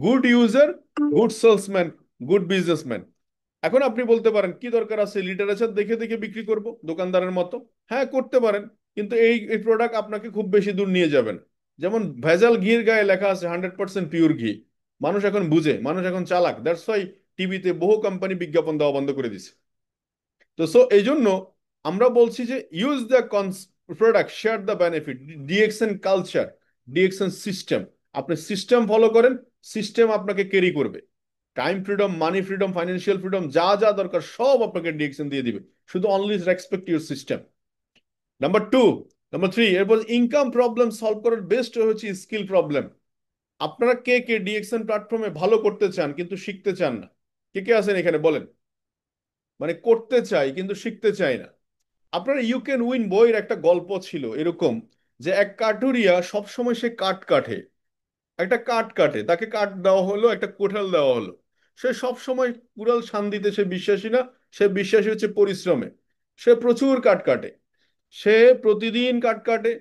good user, good salesman, good businessman. এখন আপনি বলতে পারেন কি দরকার আছে লিটারেচার দেখে দেখে বিক্রি করব দোকানদারের মতো? হ্যাঁ, করতে পারেন, কিন্তু এই এই প্রোডাক্ট আপনাকে খুব বেশি দূর নিয়ে যাবে না। যেমন ভেজাল ঘির গায়ে লেখা আছে 100% পিওর ঘি। মানুষ এখন বুঝে, মানুষ এখন চালাক, দ্যাটস ওয়াই টিভিতে বহু কোম্পানি বিজ্ঞাপন দেওয়া বন্ধ করে দিছে। তো সো এই জন্য আমরা বলছি যে use the product, share the benefit, DXN culture, DXN system. আপনি সিস্টেম ফলো করেন, সিস্টেম আপনাকে ক্যারি করবে। Time freedom, money freedom, financial freedom, যা যা দরকার সব আপনাকে ডিএক্সএন দিয়ে দিবে। শুধু only respect your system. Number two, number three, এরপর ইনকাম প্রবলেম সলভ করার বেস্ট হচ্ছে স্কিল প্রবলেম। আপনারা কে কে ডিএক্সএন প্ল্যাটফর্মে ভালো করতে চান কিন্তু শিখতে চান না? কে কে আছেন এখানে বলেন? মানে করতে চাই কিন্তু শিখতে চাই না। আপনার ইউ ক্যান উইন বইয়ের একটা গল্প ছিল এরকম, যে এক কাঠুরিয়া সবসময় সে কাঠ কাটে, একটা কাঠ কাটে, তাকে কাঠ দেওয়া হলো, একটা কোঠাল দেওয়া হলো। সে সব সময় কুড়াল শান্তিতে সে বিশ্বাসী না, সে বিশ্বাসী হচ্ছে পরিশ্রমে। সে প্রচুর কাঠ কাটে, সে প্রতিদিন কাঠ কাটে।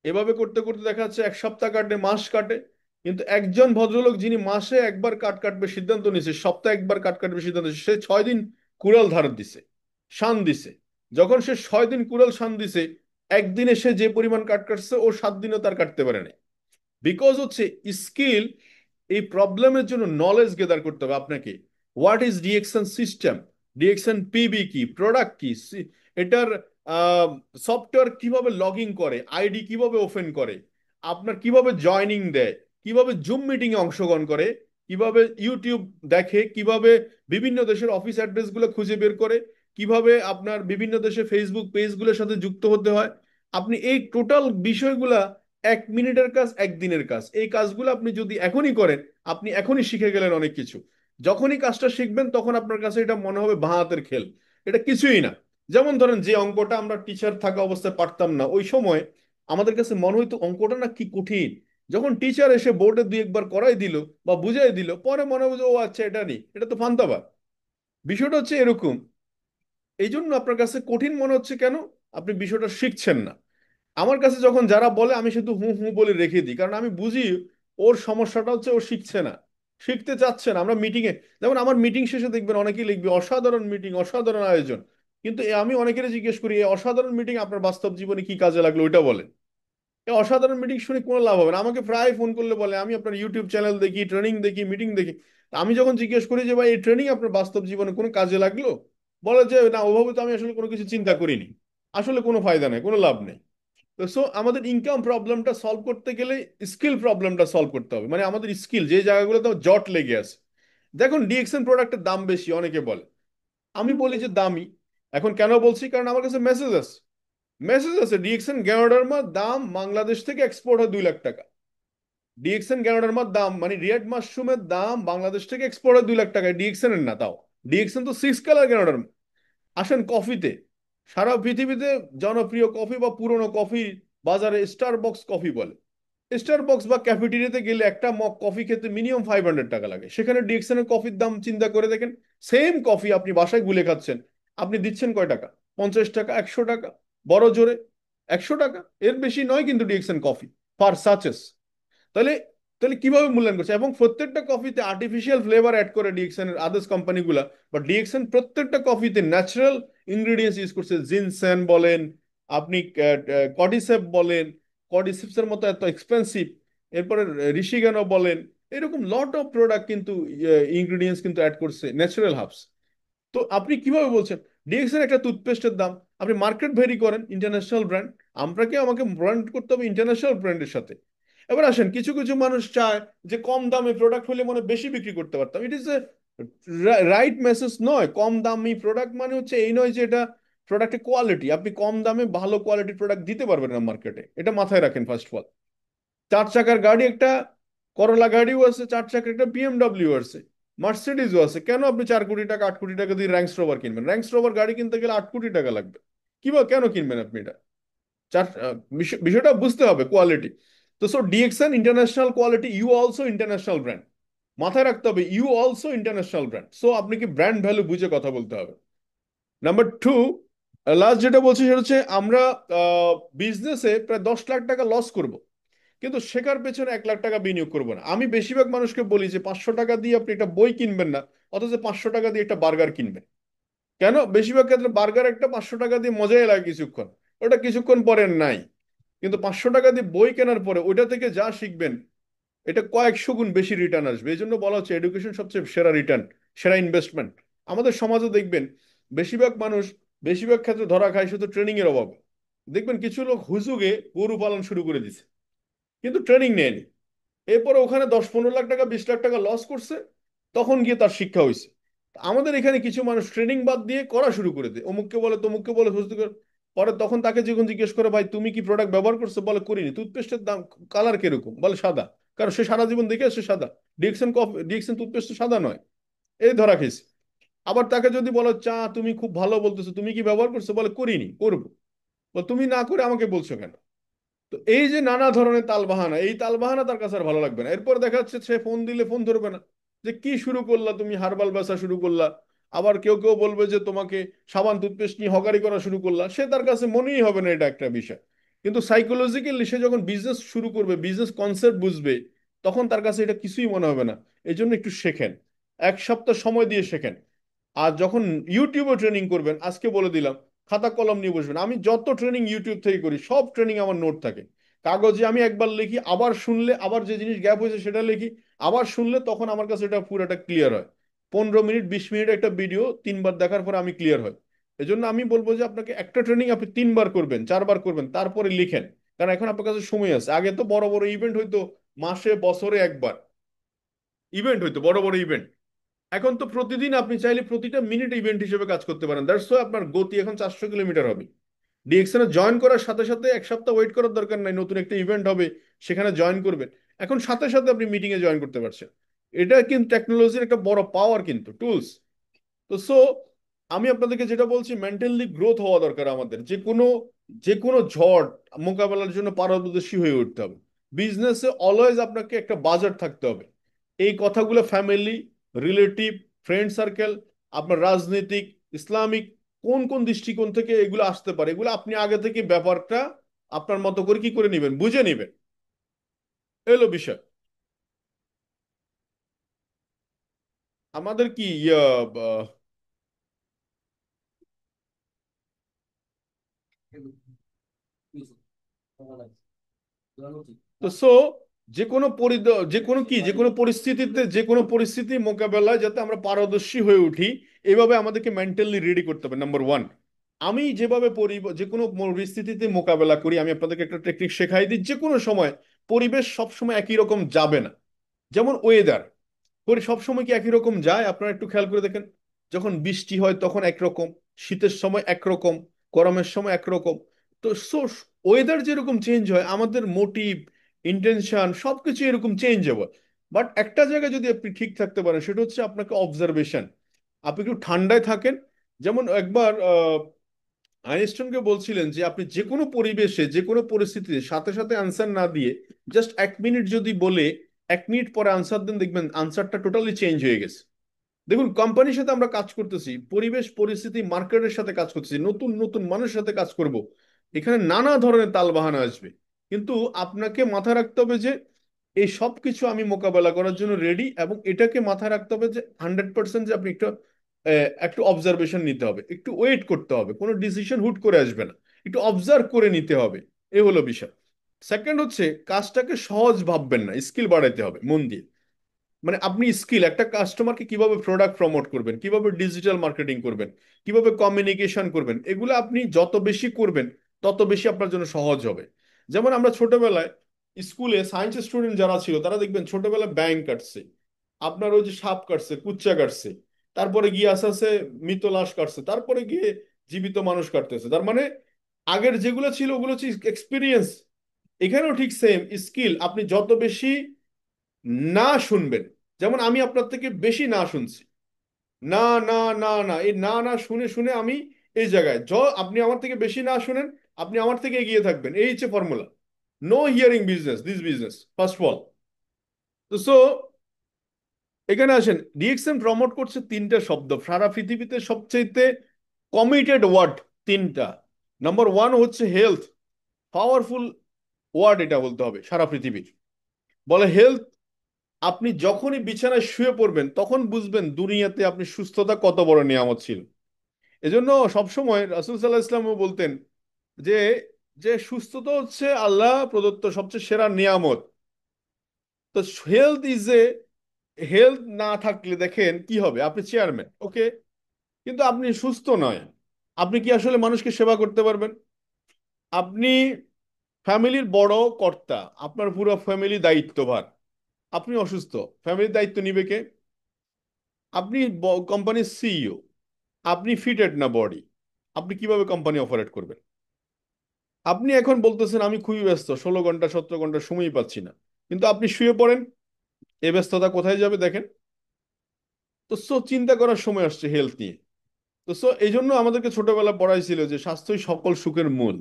এভাবে করতে করতে দেখা যাচ্ছে 1 সপ্তাহ কাটে, মাস কাটে। কিন্তু একজন ভদ্রলোক যিনি মাসে একবার কাঠ কাটবে সিদ্ধান্ত নিছে, সপ্তাহে একবার কাঠ কাটবে সিদ্ধান্ত নিছে, সে 6 দিন কুড়াল ধার দিছে, শান দিছে। যখন সে 6 দিন কুড়াল শান দিছে, একদিনে সে যে পরিমাণ কাঠ কাটছে ও 7 দিনও তার কাটতে পারে না। বিকজ হচ্ছে স্কিল। এই প্রবলেমের জন্য নলেজ গেদার করতে হবে আপনাকে। হোয়াট ইজ ডিএকশন সিস্টেম, ডিএকশন পিবি কি, প্রোডাক্ট কি, এটার সফটওয়্যার কিভাবে লগইন করে, আইডি কিভাবে ওপেন করে, আপনার কিভাবে জয়নিং দেয়, কিভাবে জুম মিটিং এ অংশগ্রহণ করে, কিভাবে ইউটিউব দেখে, কিভাবে বিভিন্ন দেশের অফিস অ্যাড্রেস গুলো খুঁজে বের করে, কিভাবে আপনার বিভিন্ন দেশে ফেসবুক পেজগুলোর সাথে যুক্ত হতে হয়। আপনি এই টোটাল বিষয়গুলা, 1 মিনিটের কাজ, একদিনের কাজ, এই কাজগুলো আপনি যদি এখনই করেন, আপনি এখনই শিখে গেলেন অনেক কিছু। যখনই কাজটা শিখবেন তখন আপনার কাছে এটা মনে হবে বাঁ হাতের খেল, এটা কিছুই না। যেমন ধরেন যে অঙ্কটা আমরা টিচার থাকা অবস্থায় পারতাম না ওই সময়, আমাদের কাছে মনে হইতো অঙ্কটা না কি কঠিন। যখন টিচার এসে বোর্ডে দুই একবার করাই দিল বা বুঝাই দিল, পরে মনে হবে যে ও আচ্ছা এটা নেই, এটা তো ফান্তাবা। বিষয়টা হচ্ছে এরকম। এই জন্য আপনার কাছে কঠিন মনে হচ্ছে কেন? আপনি বিষয়টা শিখছেন না। আমার কাছে যখন যারা বলে, আমি শুধু হু হু বলে রেখে দিই, কারণ আমি বুঝি ওর সমস্যাটা হচ্ছে ও শিখছে না, শিখতে চাচ্ছে না। আমরা মিটিং এ, যেমন আমার মিটিং শেষে দেখবেন অনেকেই লিখবে অসাধারণ মিটিং, অসাধারণ আয়োজন। কিন্তু আমি অনেকেরই জিজ্ঞেস করি, এই অসাধারণ মিটিং আপনার বাস্তব জীবনে কি কাজে লাগলো ওইটা বলেন। এই অসাধারণ মিটিং শুনে কোনো লাভ হবে না। আমাকে প্রায় ফোন করলে বলে আমি আপনার ইউটিউব চ্যানেল দেখি, ট্রেনিং দেখি, মিটিং দেখি। তা আমি যখন জিজ্ঞেস করি যে ভাই এই ট্রেনিং আপনার বাস্তব জীবনে কোনো কাজে লাগলো, বলে যে না ওভাবে তো আমি আসলে কোনো কিছু চিন্তা করিনি। আসলে কোনো ফায়দা নেই, কোনো লাভ নেই। তো সো আমাদের ইনকাম প্রবলেমটা সলভ করতে গেলে স্কিল প্রবলেমটা সলভ করতে হবে। মানে আমাদের স্কিল যে জায়গাগুলোতে জট লেগে আছে। দেখুন ডিএক্সএন প্রোডাক্টের দাম বেশি অনেকে বলে, আমি বলি যে দামি। এখন কেন বলছি? কারণ আমার কাছে মেসেজ আছে, ডিএক্সএন গ্যানোডার্মার দাম বাংলাদেশ থেকে এক্সপোর্ট হয় 2 লাখ টাকা। ডিএক্সএন গ্যানোডার্মার দাম মানে রিয়েড মাশরুমের দাম বাংলাদেশ থেকে এক্সপোর্ট হয় 2 লাখ টাকা, ডিএক্সএন এর না তাও। ডিএক্সএন তো 6 কালার গ্যানোডার্মা। আসেন কফিতে, সারা পৃথিবীতে জনপ্রিয় কফি বা পুরনো কফি বাজারে স্টারবক্স কফি বলে। স্টারবক্স বা ক্যাফেটেরিয়াতে গেলে একটা মগ কফি খেতে মিনিমাম 500 টাকা লাগে। সেখানে ডিএক্সএন এর কফির দাম চিন্তা করে দেখেন। সেম কফি আপনি বাসায় গুলে খাচ্ছেন, আপনি দিচ্ছেন কয় টাকা? 50 টাকা, 100 টাকা, বড় জোরে 100 টাকা। এর বেশি নয় কিন্তু ডিএক্সএন কফি ফার সাচেস। তাহলে তাহলে কিভাবে মূল্যায়ন করছে? এবং প্রত্যেকটা কফিতে আর্টিফিশিয়াল ফ্লেভার অ্যাড করে ডিএক্সএন এর আদার্স কোম্পানিগুলা। বা ডিএক্সএন প্রত্যেকটা কফিতে ন্যাচারাল ইনগ্রেডিয়েন্টস ইউজ করছে। জিনসেন বলেন, আপনি কডিসেপ বলেন, কডিসেপসের মতো এত এক্সপেন্সিভ, এরপরে ঋষিগানো বলেন, এরকম লট অফ প্রোডাক্ট কিন্তু ইনগ্রেডিয়েন্টস কিন্তু অ্যাড করছে ন্যাচারাল হার্বস। তো আপনি কিভাবে বলছেন ডিএক্সএন একটা টুথপেস্টের দাম? আপনি মার্কেট ভেরি করেন ইন্টারন্যাশনাল ব্র্যান্ড, আমাকে ব্র্যান্ড করতে হবে ইন্টারন্যাশনাল ব্র্যান্ডের সাথে। এবার আসেন, কিছু কিছু মানুষ চায় যে কম দামে প্রোডাক্ট হলে মনে হয় বেশি বিক্রি করতে পারতাম। It is a right message নয়। কম দামি প্রোডাক্ট মানে হচ্ছে এই নয় যে এটা প্রোডাক্টের কোয়ালিটি। আপনি কম দামে ভালো কোয়ালিটির প্রোডাক্ট দিতে পারবেন না মার্কেটে, এটা মাথায় রাখেন ফার্স্ট অফ অল। 4 চাকার গাড়ি একটা করলা গাড়িও আছে, 4 চাকার একটা বিএমডব্লিউ আছে, মার্সিডিজও আছে। কেন আপনি 4 কোটি টাকা 8 কোটি টাকা দিয়ে র্যাঙ্কস রোভার কিনবেন? র্যাঙ্কস রোভার গাড়ি কিনতে গেলে 8 কোটি টাকা লাগবে। কেন কিনবেন আপনি এটা? বিষয়টা বুঝতে হবে কোয়ালিটি। তো so DXN international quality, you also international brand. মাথায় রাখতে হবে you also international brand. So আপনি কি ব্র্যান্ড ভ্যালু বুঝে কথা বলতে হবে। নাম্বার টু, লাস্ট যেটা বলছি সেটা হচ্ছে আমরা বিজনেসে প্রায় 10 লাখ টাকা লস করব, কিন্তু শেখার পেছনে 1 লাখ টাকা বিনিয়োগ করবো না। আমি বেশিরভাগ মানুষকে বলি যে 500 টাকা দিয়ে আপনি একটা বই কিনবেন না, অথচ 500 টাকা দিয়ে একটা বার্গার কিনবেন। কেন? বেশিরভাগ ক্ষেত্রে বার্গার একটা 500 টাকা দিয়ে মজাই লাগে কিছুক্ষণ, ওটা কিছুক্ষণ পরে নাই। কিন্তু 500 টাকা দিয়ে বই কেনার পরে ওইটা থেকে যা শিখবেন, এটা কয়েকশো গুণ বেশি রিটার্ন আসবে। এই জন্য বলা হচ্ছে এডুকেশন সবচেয়ে সেরা রিটার্ন, সেরা ইনভেস্টমেন্ট। আমাদের সমাজে দেখবেন বেশিরভাগ মানুষ বেশিরভাগ ক্ষেত্রে ধরা খায় শুধু ট্রেনিং এর অভাবে। দেখবেন কিছু লোক হুজুগে গরু পালন শুরু করে দিছে, কিন্তু ট্রেনিং নেয়নি। এরপরে ওখানে 10-15 লাখ টাকা 20 লাখ টাকা লস করছে, তখন গিয়ে তার শিক্ষা হয়েছে। আমাদের এখানে কিছু মানুষ ট্রেনিং বাদ দিয়ে করা শুরু করে দেয়, অমুককে বলে তমুককে বলে পরে তখন তাকে যখন জিজ্ঞেস করে ভাই তুমি কি প্রোডাক্ট ব্যবহার করছো, বলে করিনি। টুথপেস্টের দাম কালার কিরকম, বলে সাদা। কারণ সে সারা জীবন দেখে আসছে সাদা। ডিএক্সএন টুথপেস্ট তো সাদা নয়। এই ধরা খেয়েছে। আবার তাকে যদি বলো চা তুমি খুব ভালো বলতেছো, তুমি কি ব্যবহার করছো, বলে করিনি, করবো। তুমি না করে আমাকে বলছো কেন? তো এই যে নানা ধরনের তালবাহানা, এই তালবাহানা তার কাছে আর ভালো লাগবে না। এরপর দেখা যাচ্ছে সে ফোন দিলে ফোন ধরবে না। যে কি শুরু করলা তুমি, হার্বাল বেচা শুরু করলা। আবার কেউ কেউ বলবে যে তোমাকে সাবান টুথপেস্ট নিয়ে হকারি করা শুরু করলা। সে তার কাছে মনেই হবে না এটা একটা বিষয়। কিন্তু সাইকোলজিক্যালি সে যখন বিজনেস শুরু করবে, বিজনেস কনসেপ্ট বুঝবে, তখন তার কাছে এটা কিছুই মনে হবে না। এই জন্য একটু শেখেন, 1 সপ্তাহ সময় দিয়ে শেখেন। আর যখন ইউটিউবে ট্রেনিং করবেন, আজকে বলে দিলাম, খাতা কলম নিয়ে বসবেন। আমি যত ট্রেনিং ইউটিউব থেকে করি সব ট্রেনিং আমার নোট থাকে কাগজে। আমি একবার লিখি, আবার শুনলে, আবার যে জিনিস গ্যাপ হয়েছে সেটা লিখি, আবার শুনলে তখন আমার কাছে এটা পুরোটা ক্লিয়ার হয়। 15 মিনিট 20 মিনিট একটা ভিডিও 3বার দেখার পরে আমি ক্লিয়ার হয়। এজন্য আমি বলবো যে আপনাকে একটা ট্রেনিং আপনি 3বার করবেন, 4বার করবেন, তারপরে লিখেন। কারণ এখন আপনার কাছে সময় আছে। আগে তো বড় বড় ইভেন্ট হইতো, মাসে বছরে একবার ইভেন্ট হইতো, বড় বড় ইভেন্ট। এখন তো প্রতিদিন আপনি চাইলে প্রতিটা মিনিট ইভেন্ট হিসেবে কাজ করতে পারেন। দ্যাটস ওয়াই আপনার গতি এখন 400 কিলোমিটার হবে। ডিএক্সএন এ জয়েন করার সাথে সাথে 1 সপ্তাহ ওয়েট করার দরকার নাই, নতুন একটা ইভেন্ট হবে সেখানে জয়েন করবেন। এখন সাথে সাথে আপনি মিটিং এ জয়েন করতে পারছেন। এটা কিন্তু টেকনোলজির একটা বড় পাওয়ার, কিন্তু টুলস। তো সো আমি আপনাদেরকে যেটা বলছি, মেন্টালি গ্রোথ হওয়া দরকার আমাদের। যে কোনো যে কোনো ঝড় মোকাবেলার জন্য পারদর্শী হয়ে উঠতে হবে। বিজনেসে অলওয়েজ আপনাকে একটা বাজার থাকতে হবে। এই কথাগুলো ফ্যামিলি, রিলেটিভ, ফ্রেন্ড সার্কেল, আপনার রাজনৈতিক, ইসলামিক কোন কোন দৃষ্টিকোণ থেকে এগুলো আসতে পারে, এগুলো আপনি আগে থেকে ব্যাপারটা আপনার মতো করে কি করে নেবেন, বুঝে নেবেন। এলো বিষয়। আমাদের কি তো সো যে কোনো যে কোনো কি যে কোনো পরিস্থিতিতে যে কোনো পরিস্থিতি মোকাবেলায় যাতে আমরা পারদর্শী হয়ে উঠি, এইভাবে আমাদেরকে মেন্টালি রেডি করতে হবে, নাম্বার ওয়ান। আমি যেভাবে যে কোনো পরিস্থিতিতে মোকাবেলা করি, আমি আপনাদেরকে একটা টেকনিক শেখাই দিই। যে কোনো সময় পরিবেশ সবসময় একই রকম যাবে না। যেমন ওয়েদার, সব সময় কি একই রকম যায়? আপনারা একটু খেয়াল করে দেখেন। যখন বৃষ্টি হয় তখন একরকম, শীতের সময় একরকম, গরমের সময় একরকম। তো ওয়েদার যেরকম চেঞ্জ হয়, আমাদের মোটিভ, ইন্টেনশন সবকিছু এরকম চেঞ্জ হবে। বাট একটা জায়গায় যদি আপনি ঠিক থাকতে পারেন, সেটা হচ্ছে আপনাকে অবজারভেশন। আপনি একটু ঠান্ডায় থাকেন। যেমন একবার আইনস্টাইনকে বলছিলেন যে আপনি যে কোনো পরিবেশে যে কোনো পরিস্থিতিতে সাথে সাথে আনসার না দিয়ে জাস্ট 1 মিনিট যদি বলে 1 মিনিট পরে আনসার দেন, দেখবেন আনসারটা টোটালি চেঞ্জ হয়ে গেছে। দেখুন, কোম্পানির সাথে আমরা কাজ করতেছি, পরিবেশ পরিস্থিতি মার্কেটের সাথে কাজ করতেছি, নতুন নতুন মানুষের সাথে কাজ করব। এখানে নানা ধরনের তালবাহানা আসবে। কিন্তু আপনাকে মাথায় রাখতে হবে যে এই সব কিছু আমি মোকাবেলা করার জন্য রেডি, এবং এটাকে মাথায় রাখতে হবে যে 100% যে আপনি একটু অবজারভেশন নিতে হবে, একটু ওয়েট করতে হবে, কোনো ডিসিশন হুট করে আসবে না, একটু অবজার্ভ করে নিতে হবে। এ হলো বিষয়। সেকেন্ড হচ্ছে, কাজটাকে সহজ ভাববেন না, স্কিল বাড়াইতে হবে মন দিয়ে। মানে আপনি স্কিল, একটা কাস্টমারকে কিভাবে প্রোডাক্ট প্রমোট করবেন, কিভাবে ডিজিটাল মার্কেটিং করবেন, কিভাবে কমিউনিকেশন করবেন, এগুলো আপনি যত বেশি করবেন তত বেশি আপনার জন্য সহজ হবে। যেমন আমরা ছোটবেলায় স্কুলে সায়েন্স স্টুডেন্ট যারা ছিল, তারা দেখবেন ছোটবেলায় ব্যাঙ কাটছে, আপনার ওই যে সাপ কাটছে, কুচ্চা কাটছে, তারপরে গিয়ে আস্তে আস্তে মৃত লাশ কাটছে, তারপরে গিয়ে জীবিত মানুষ কাটতেছে। তার মানে আগের যেগুলো ছিল ওগুলো হচ্ছে এক্সপিরিয়েন্স। এখানেও ঠিক সেম স্কিল, আপনি যত বেশি না শুনবেন, যেমন আমি আপনার থেকে বেশি না শুনছি, না না না না, এই না না শুনে শুনে আমি এই জায়গায় আপনি আমার থেকে বেশি না শুনেন, আপনি আমার থেকে এগিয়ে থাকবেন, এই হচ্ছে formula. No hearing business, this business first of all. তো এখানে আসেন, ডিএক্সএম প্রমোট করছে তিনটা শব্দ, সারা পৃথিবীতে সবচেয়ে কমিটেড ওয়ার্ড তিনটা। নাম্বার ওয়ান হচ্ছে হেলথ, পাওয়ারফুল ওয়ার্ড, এটা বলতে হবে সারা পৃথিবীর। বলে হেলথ, আপনি যখনই বিছানায় শুয়ে পড়বেন তখন বুঝবেন দুনিয়াতে আপনি সুস্থতা কত বড় নিয়ামত ছিল। এজন্য সবসময় রাসূল সাল্লাল্লাহু আলাইহি ওয়াসাল্লাম বলতেন যে যে সুস্থতা হচ্ছে আল্লাহ প্রদত্ত সবচেয়ে সেরা নিয়ামত। তো হেলথ ইজ এ, হেলথ না থাকলে দেখেন কি হবে, আপনি চেয়ারম্যান ওকে, কিন্তু আপনি সুস্থ নয়, আপনি কি আসলে মানুষকে সেবা করতে পারবেন? আপনি ফ্যামিলির বড় কর্তা, আপনার পুরো ফ্যামিলি দায়িত্বভার, আপনি অসুস্থ, ফ্যামিলির দায়িত্ব নিবে কে? আপনি কোম্পানির সিইও, আপনি ফিটেড না বডি, আপনি কিভাবে কোম্পানি অপারেট করবেন? আপনি এখন বলতেছেন আমি খুবই ব্যস্ত, 16 ঘন্টা 17 ঘন্টা সময়ই পাচ্ছি না, কিন্তু আপনি শুয়ে পড়েন, এ ব্যস্ততা কোথায় যাবে দেখেন? তো চিন্তা করার সময় আসছে হেলথ নিয়ে। তো এই জন্য আমাদেরকে ছোটবেলা পড়াইছিল যে স্বাস্থ্যই সকল সুখের মূল।